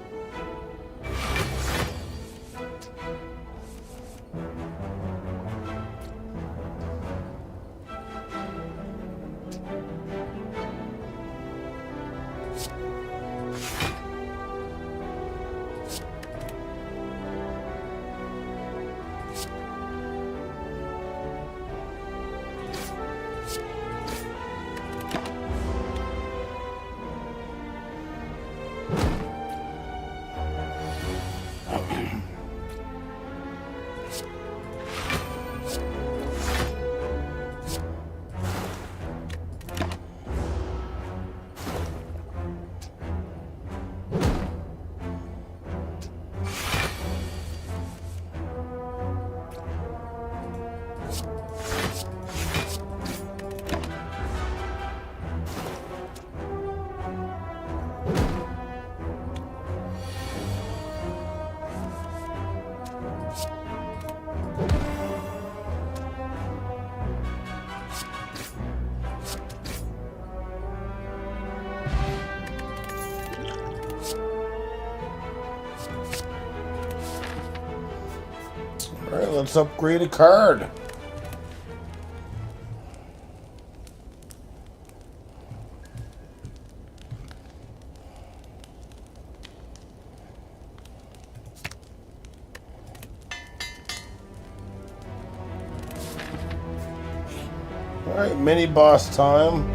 Alright, let's upgrade a card. Alright, mini boss time.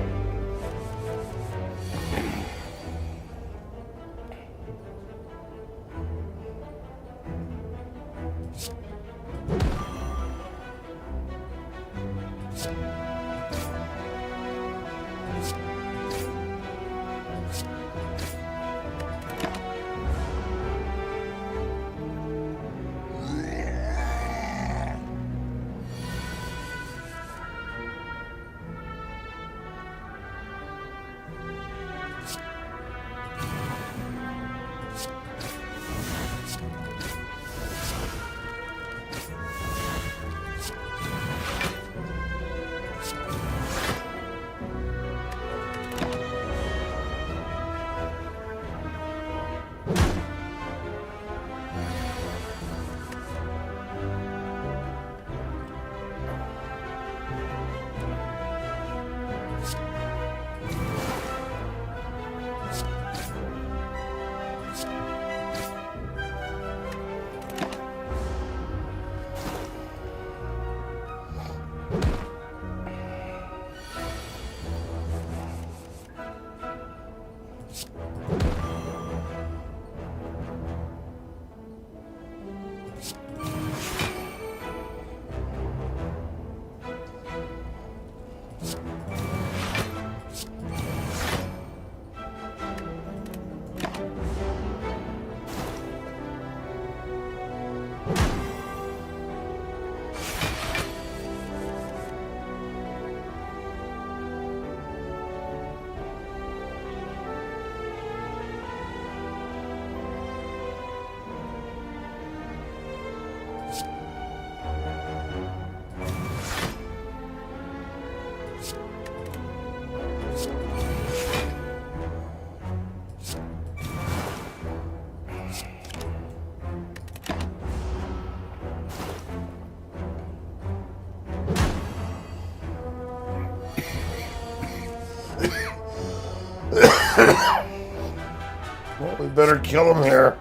Well, we better kill him here.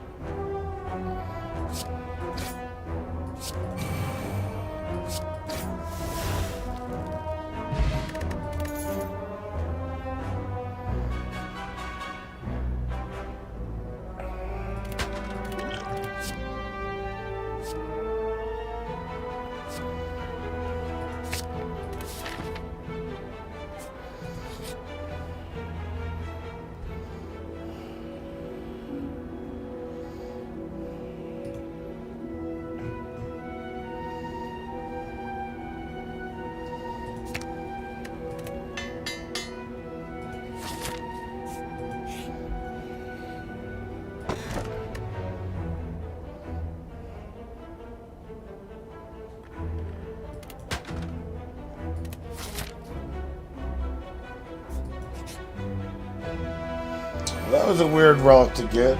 That was a weird relic to get.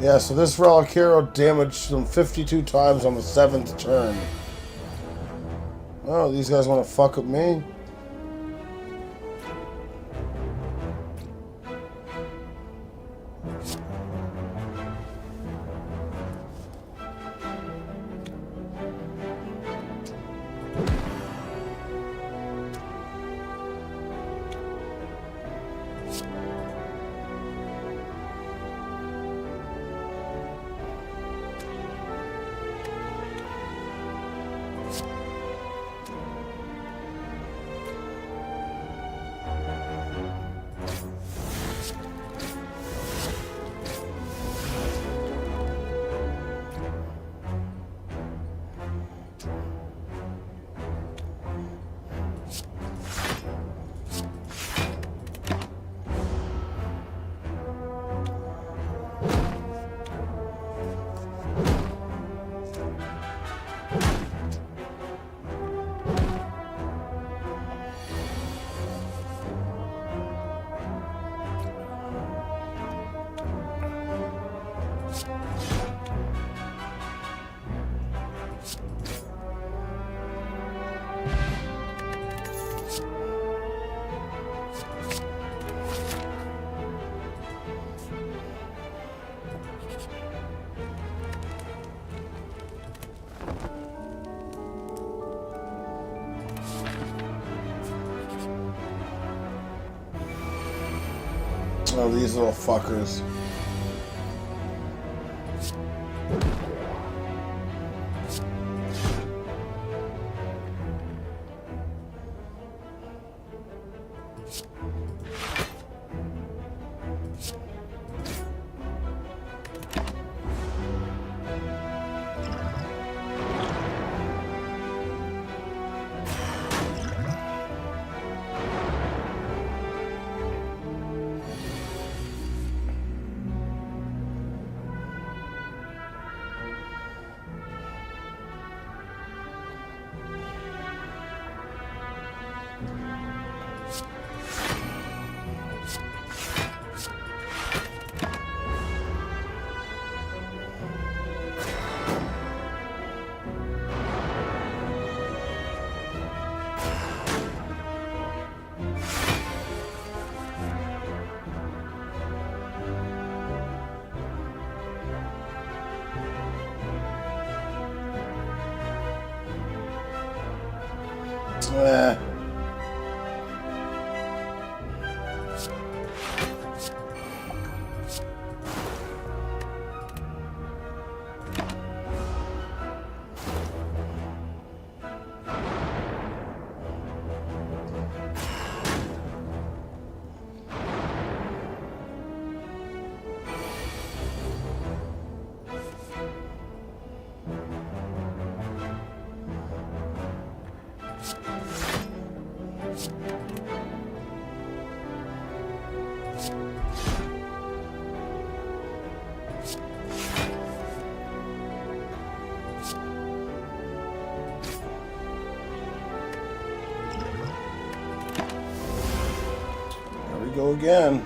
Yeah, so this relic hero damaged them 52 times on the 7th turn. Oh, these guys want to fuck with me? Oh, these little fuckers. There we go again.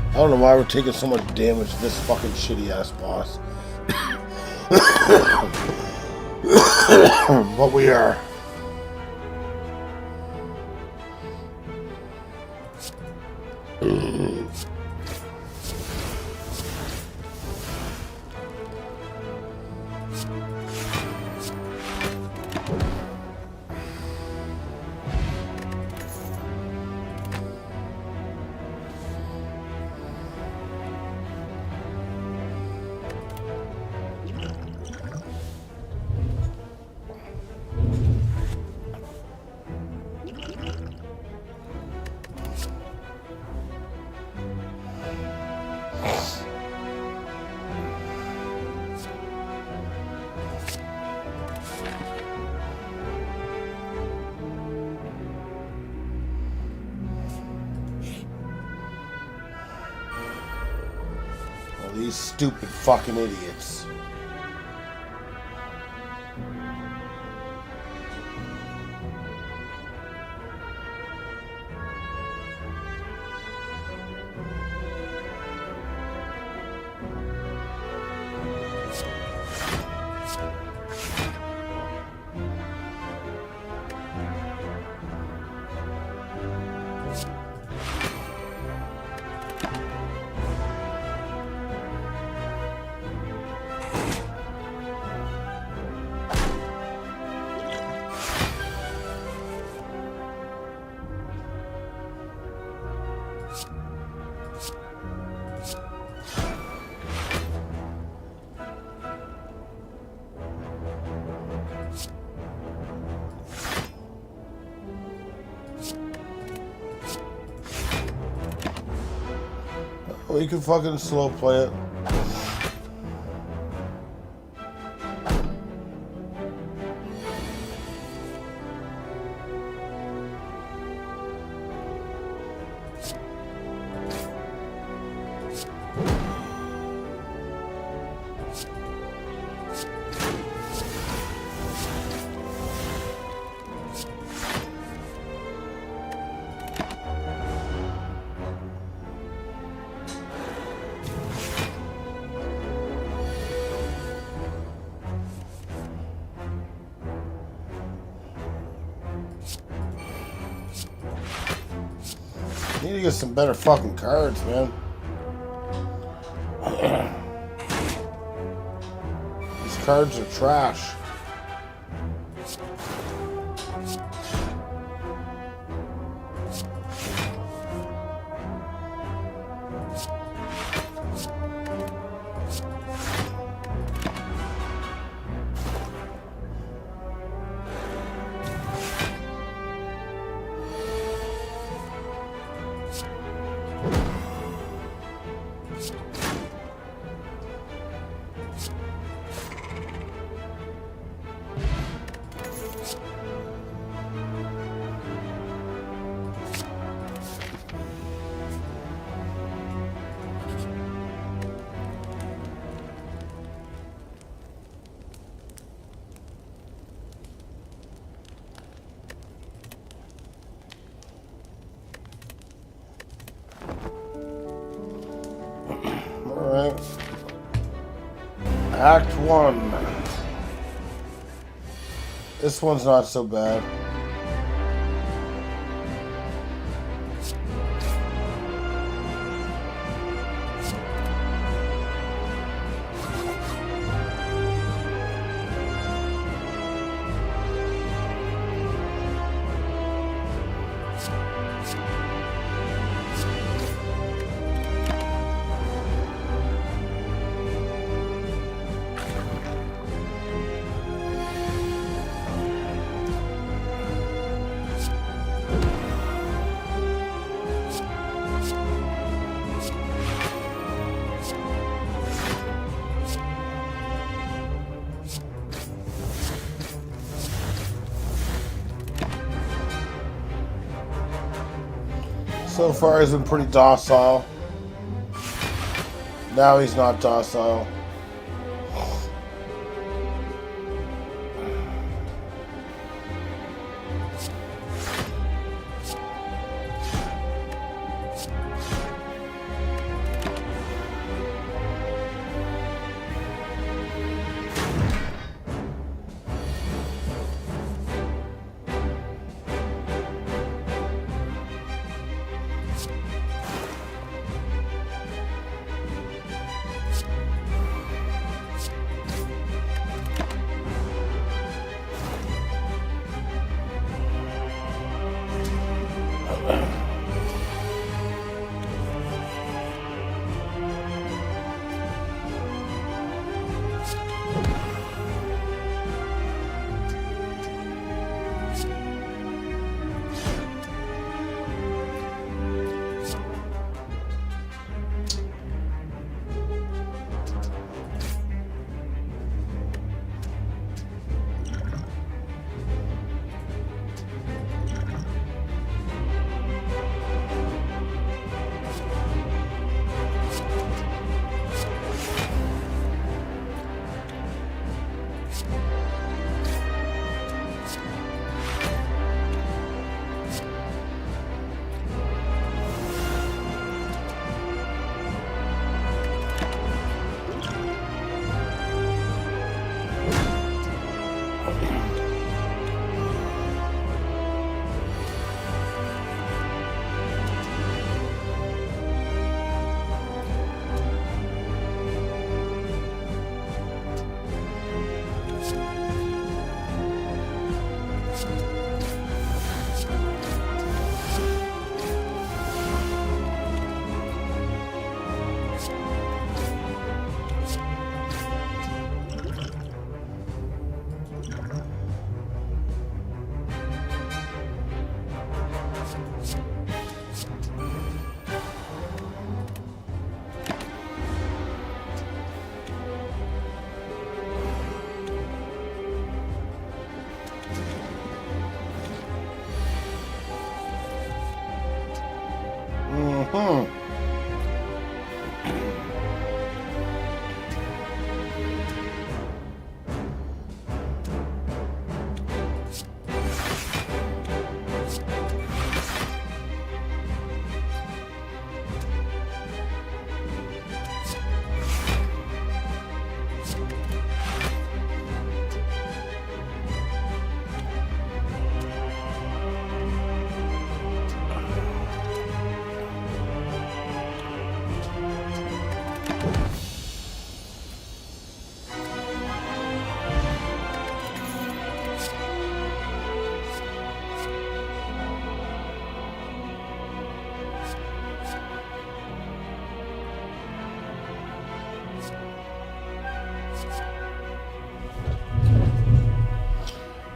I don't know why we're taking so much damage to this fucking shitty ass boss. But we are. These stupid fucking idiots. Well, you can fucking slow play it. Need to get some better fucking cards, man. These cards are trash. Alright. Act 1. This one's not so bad. So far, he's been pretty docile. Now he's not docile.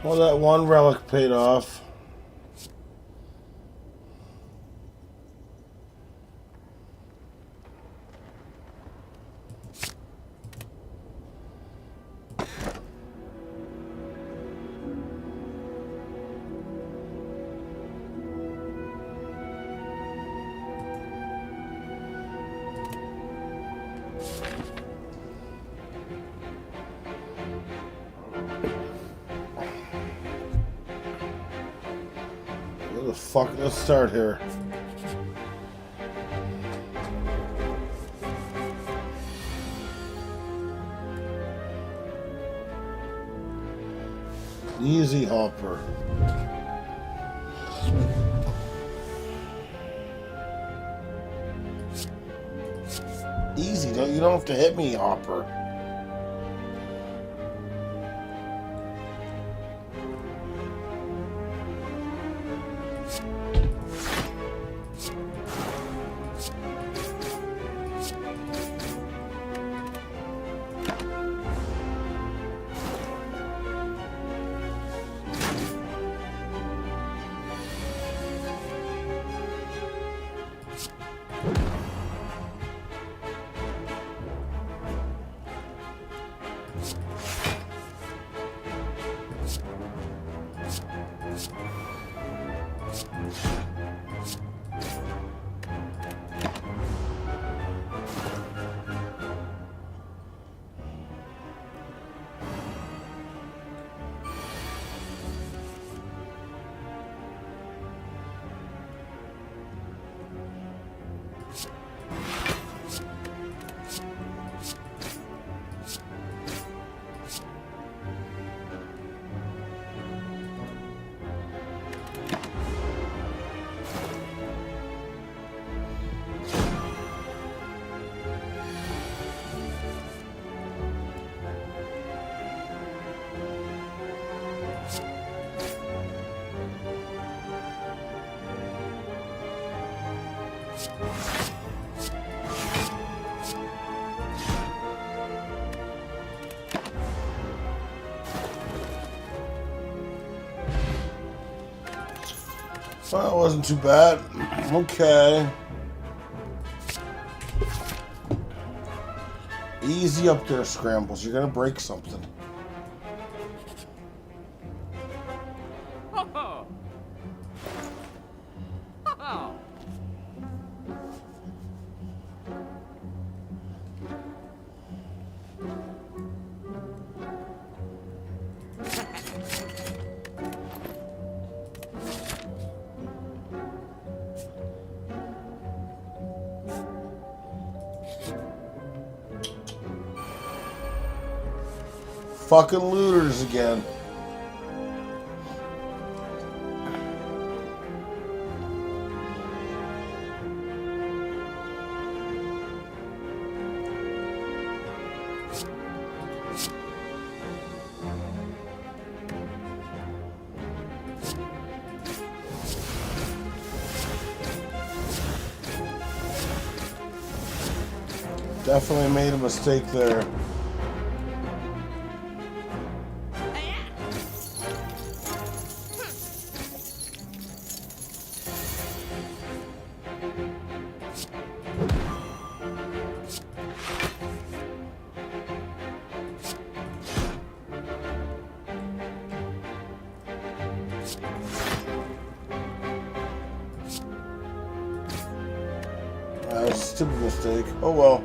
Well, that one relic paid off. Let's start here. Easy hopper. Easy, you don't have to hit me, hopper. Well, it wasn't too bad. Okay. Easy up there, Scrambles. You're gonna break something. Fucking looters again. Definitely made a mistake there. That was a stupid mistake. Oh well.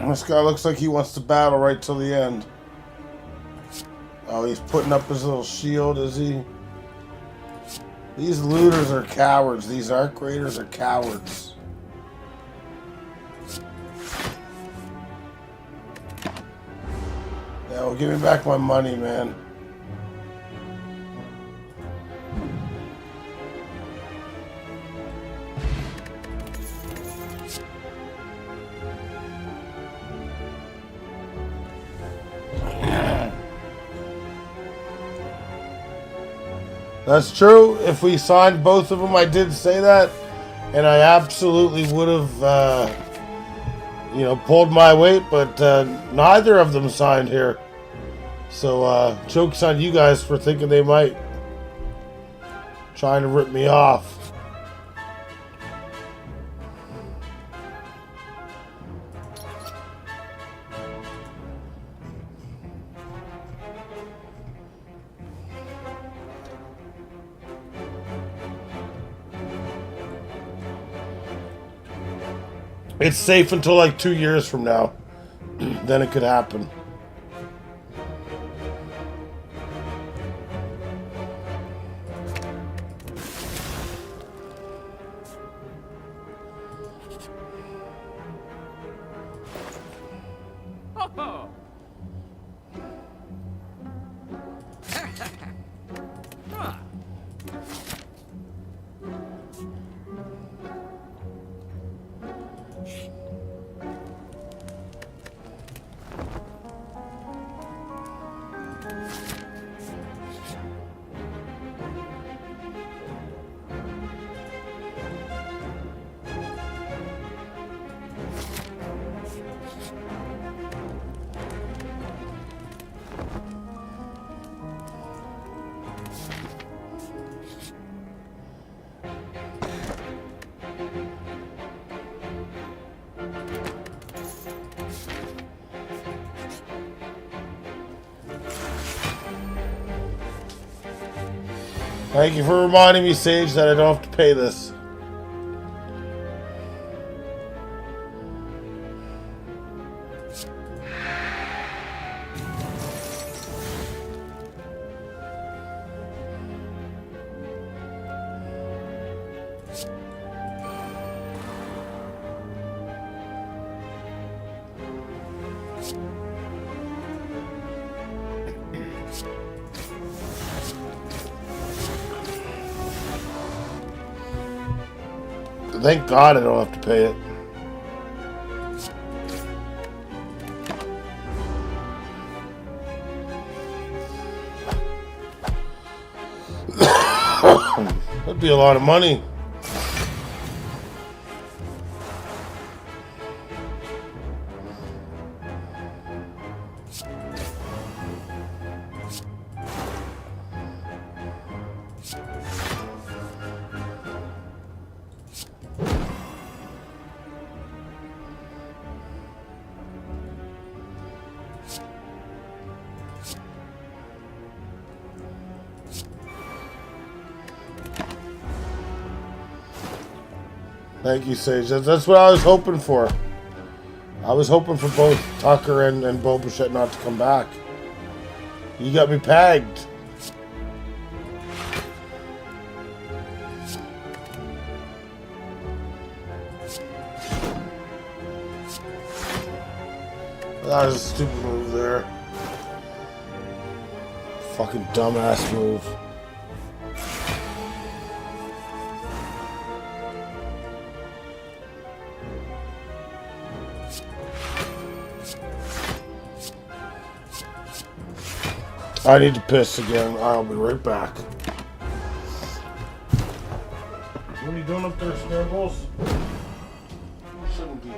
This guy looks like he wants to battle right till the end. Oh, he's putting up his little shield, is he? These looters are cowards. These arc raiders are cowards. Yeah, well, give me back my money, man. That's true. If we signed both of them, I did say that. And I absolutely would have, pulled my weight. But neither of them signed here. So, joke's on you guys for thinking they might. Trying to rip me off. It's safe until like 2 years from now. Then it could happen. Thank you for reminding me, Sage, that I don't have to pay this. Thank God I don't have to pay it. That'd be a lot of money. Thank you, Sage. That's what I was hoping for. I was hoping for both Tucker and Boba Fett not to come back. You got me pegged. That was a stupid move there. Fucking dumbass move. I need to piss again. I'll be right back. What are you doing up there, Snurbles? Shouldn't be.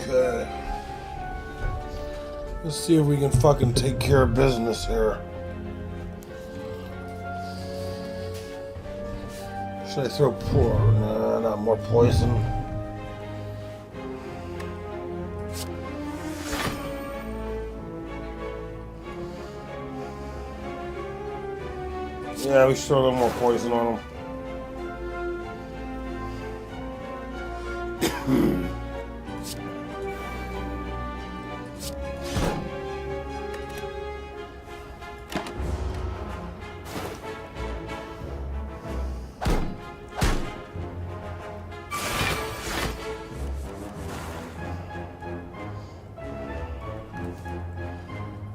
Okay. Let's see if we can fucking take care of business here. Should I throw not more poison? Yeah, we should throw a little more poison on him.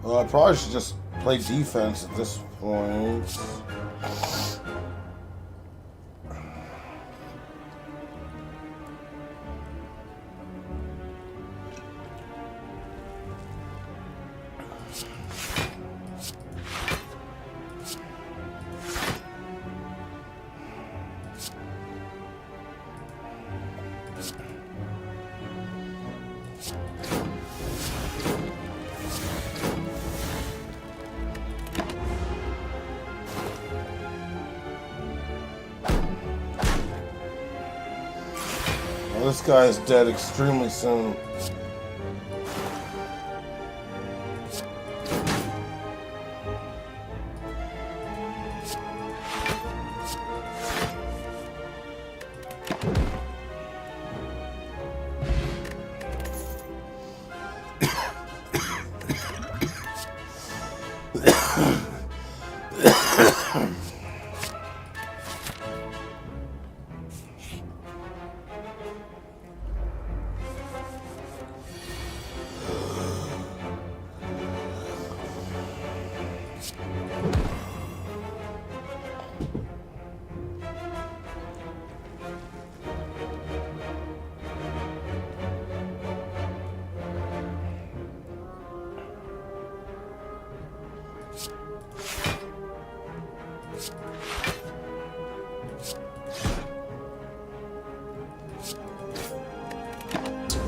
Well, I probably should just play defense at this point. this guy is dead extremely soon.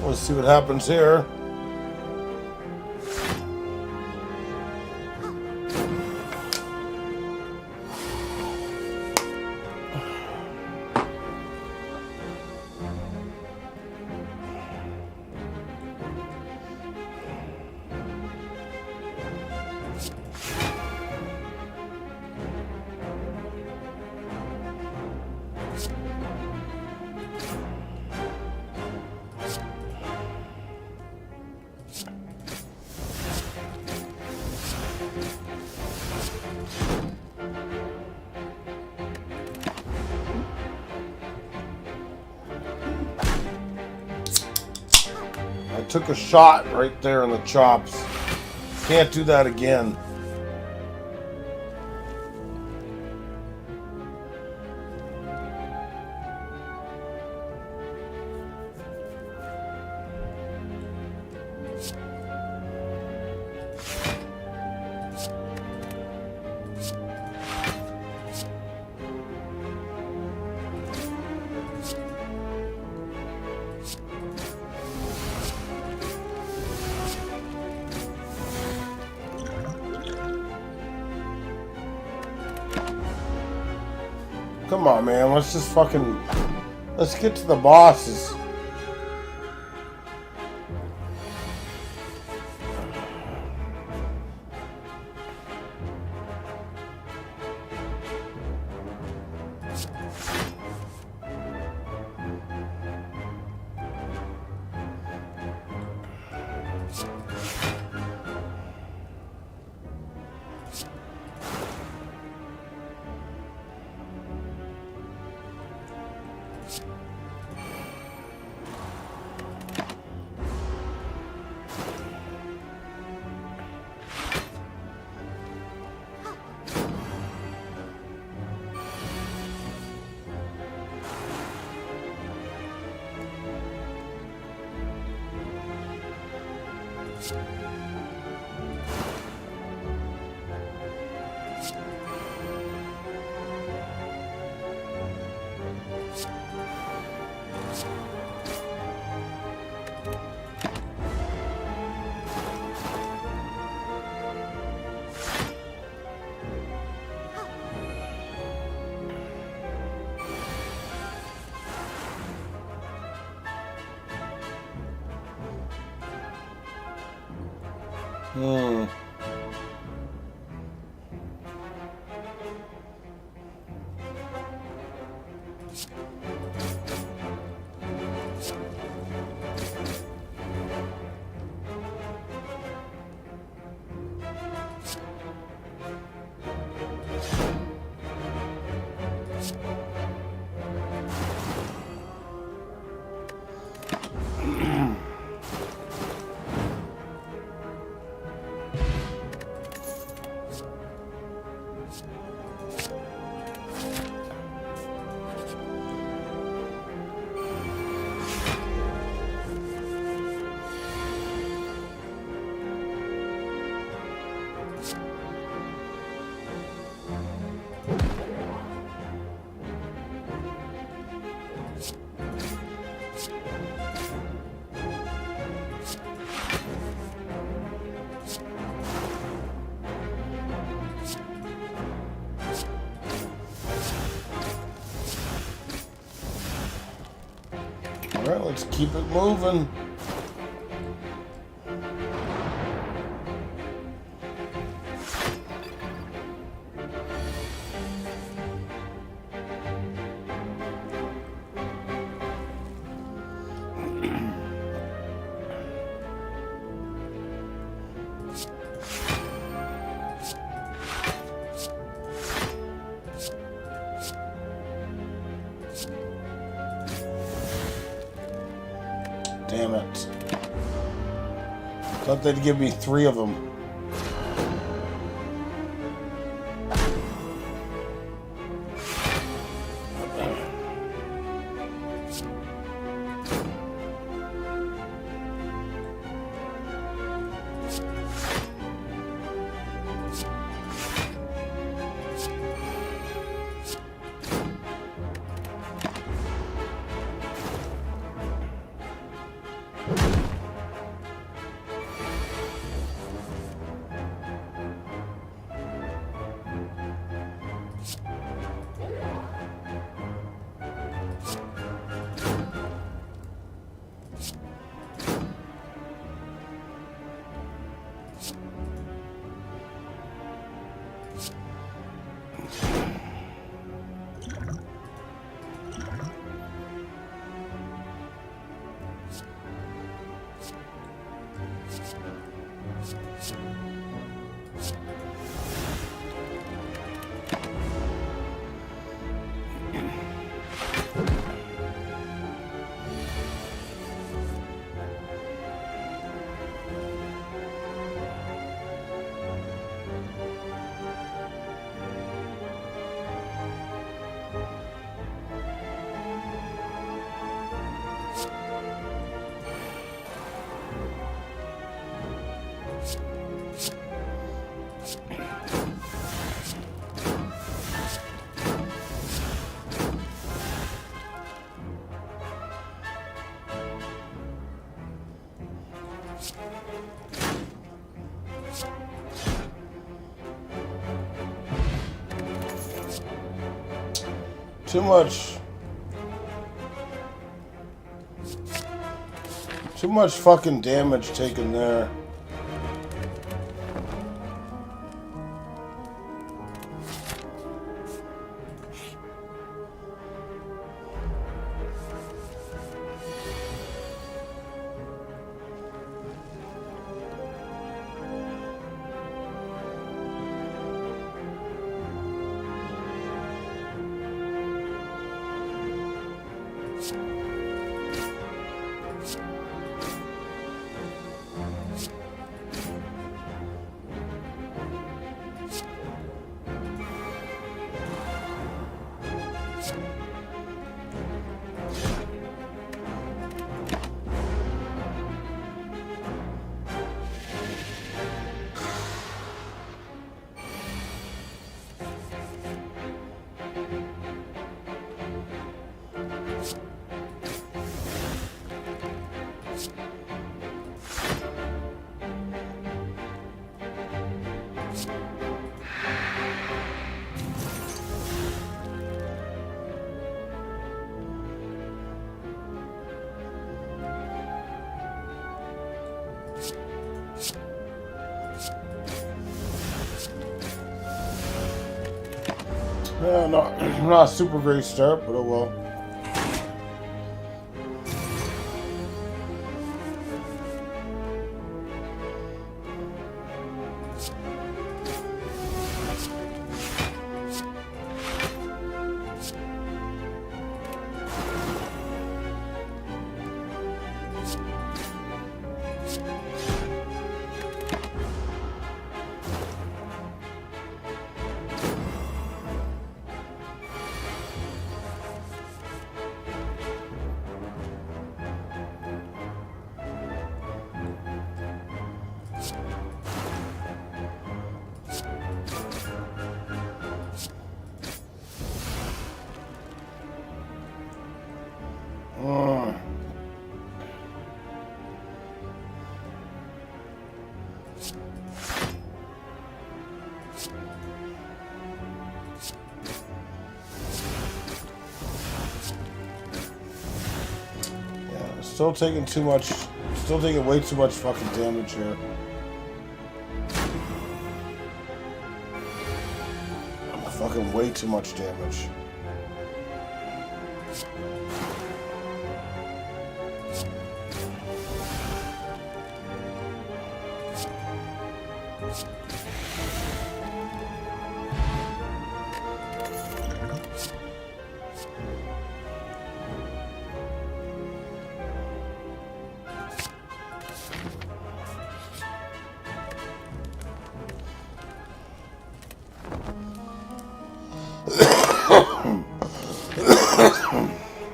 Let's see what happens here. Took a shot right there in the chops. Can't do that again. Come on, man. Let's just fucking... Let's get to the bosses. Alright, let's keep it moving. Damn it. Thought they'd give me 3 of them. Too much fucking damage taken there. Yeah, not a super great start, but oh well. Still taking too much. Still taking way too much fucking damage here. Fucking way too much damage.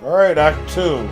Alright, Act 2.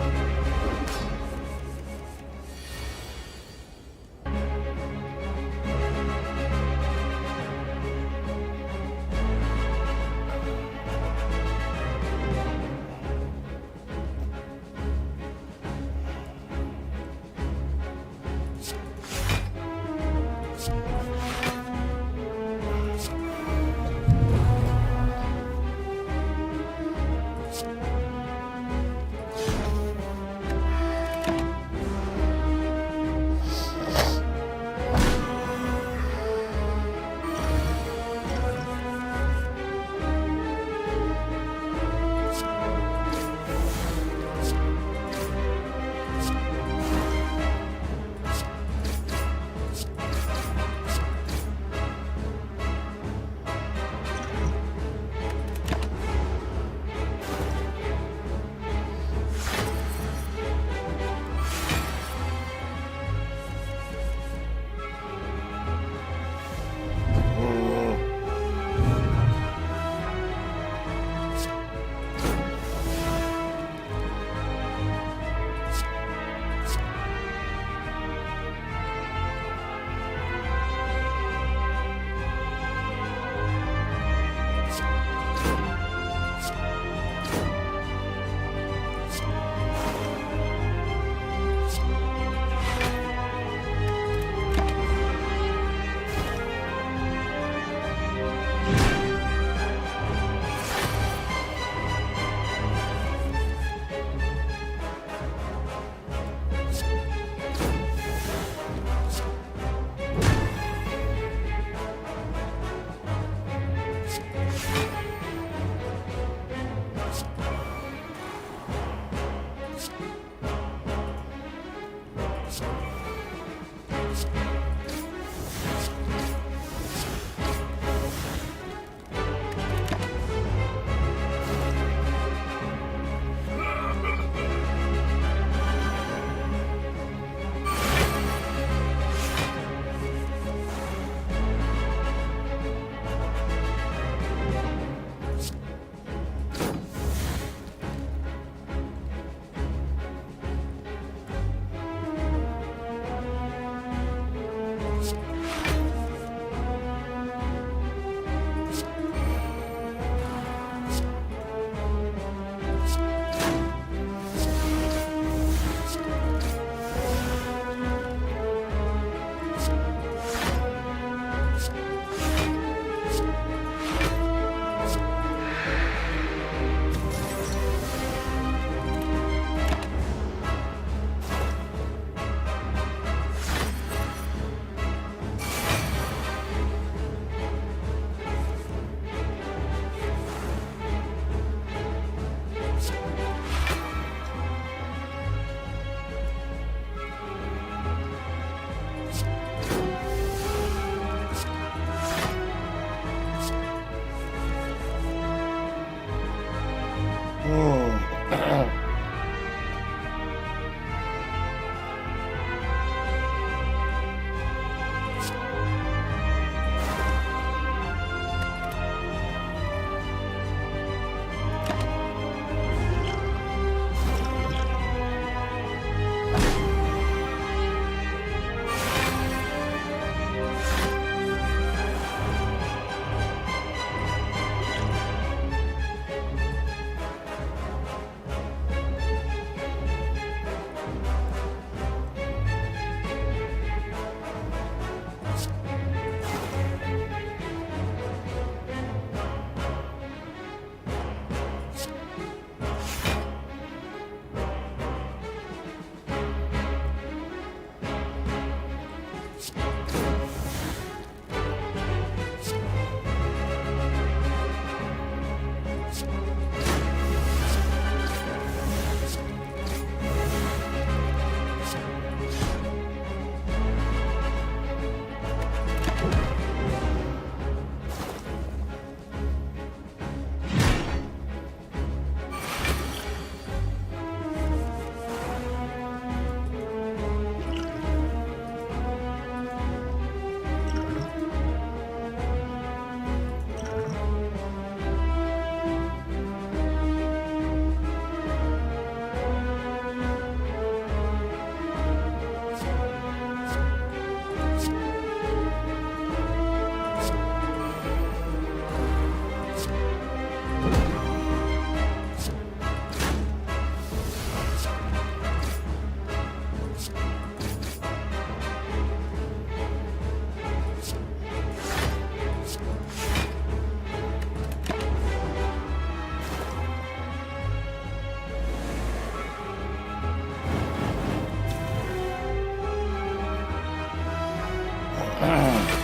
I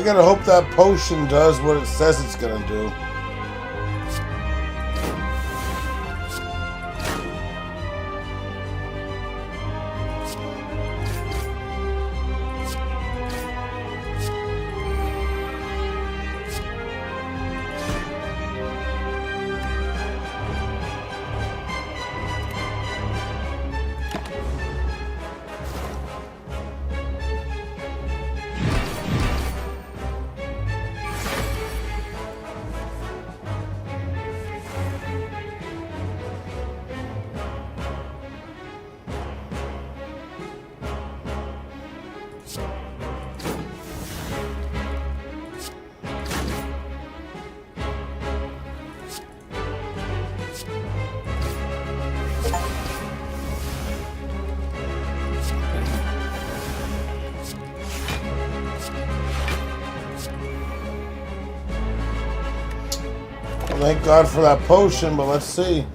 gotta hope that potion does what it says it's gonna do. Thank God for that potion, but let's see.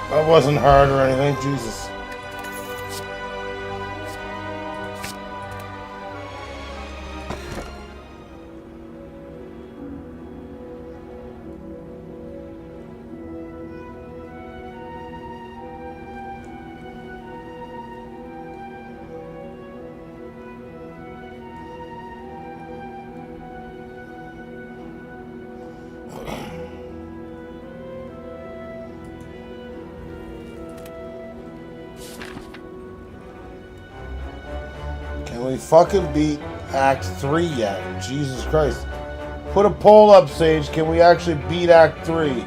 That wasn't hard or anything, Jesus. Can we fucking beat Act 3 yet? Jesus Christ. Put a poll up, Sage. Can we actually beat Act 3?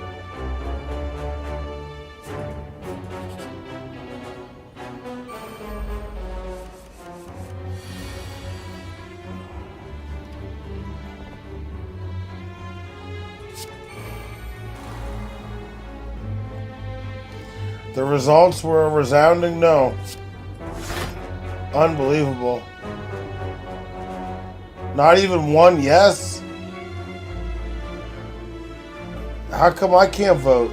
The results were a resounding no. Unbelievable. Not even one yes? How come I can't vote?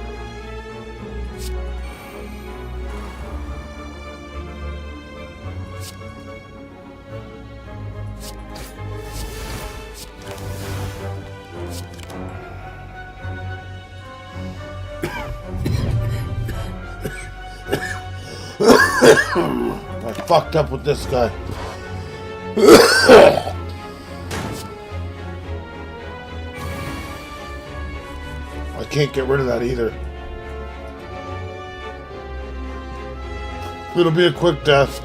I fucked up with this guy. I can't get rid of that either. It'll be a quick death.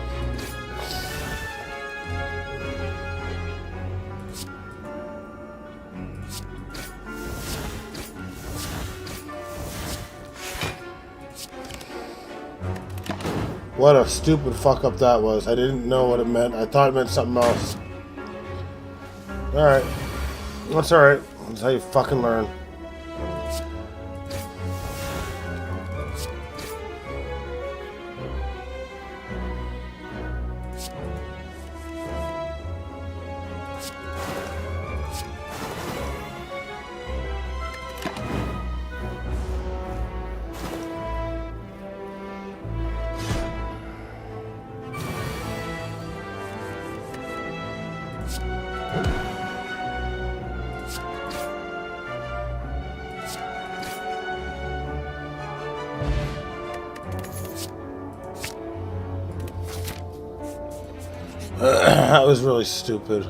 What a stupid fuck up that was. I didn't know what it meant. I thought it meant something else. Alright. That's alright. That's how you fucking learn. That was really stupid.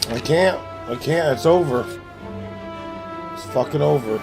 I can't. It's over. It's fucking over.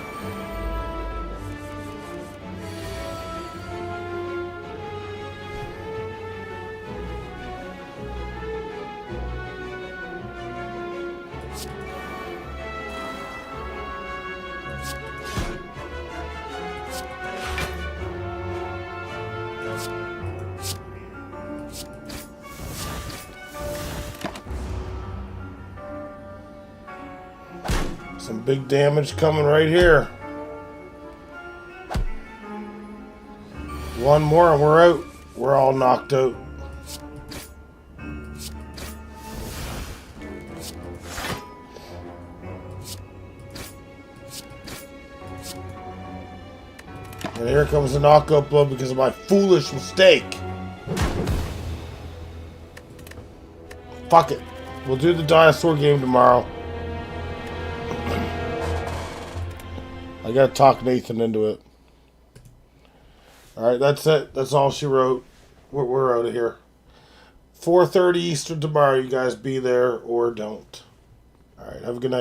Some big damage coming right here. One more and we're out. We're all knocked out. And here comes the knockout blow because of my foolish mistake. Fuck it. We'll do the dinosaur game tomorrow. I gotta talk Nathan into it. Alright, that's it. That's all she wrote. We're out of here. 4:30 Eastern tomorrow. You guys be there or don't. Alright, have a good night.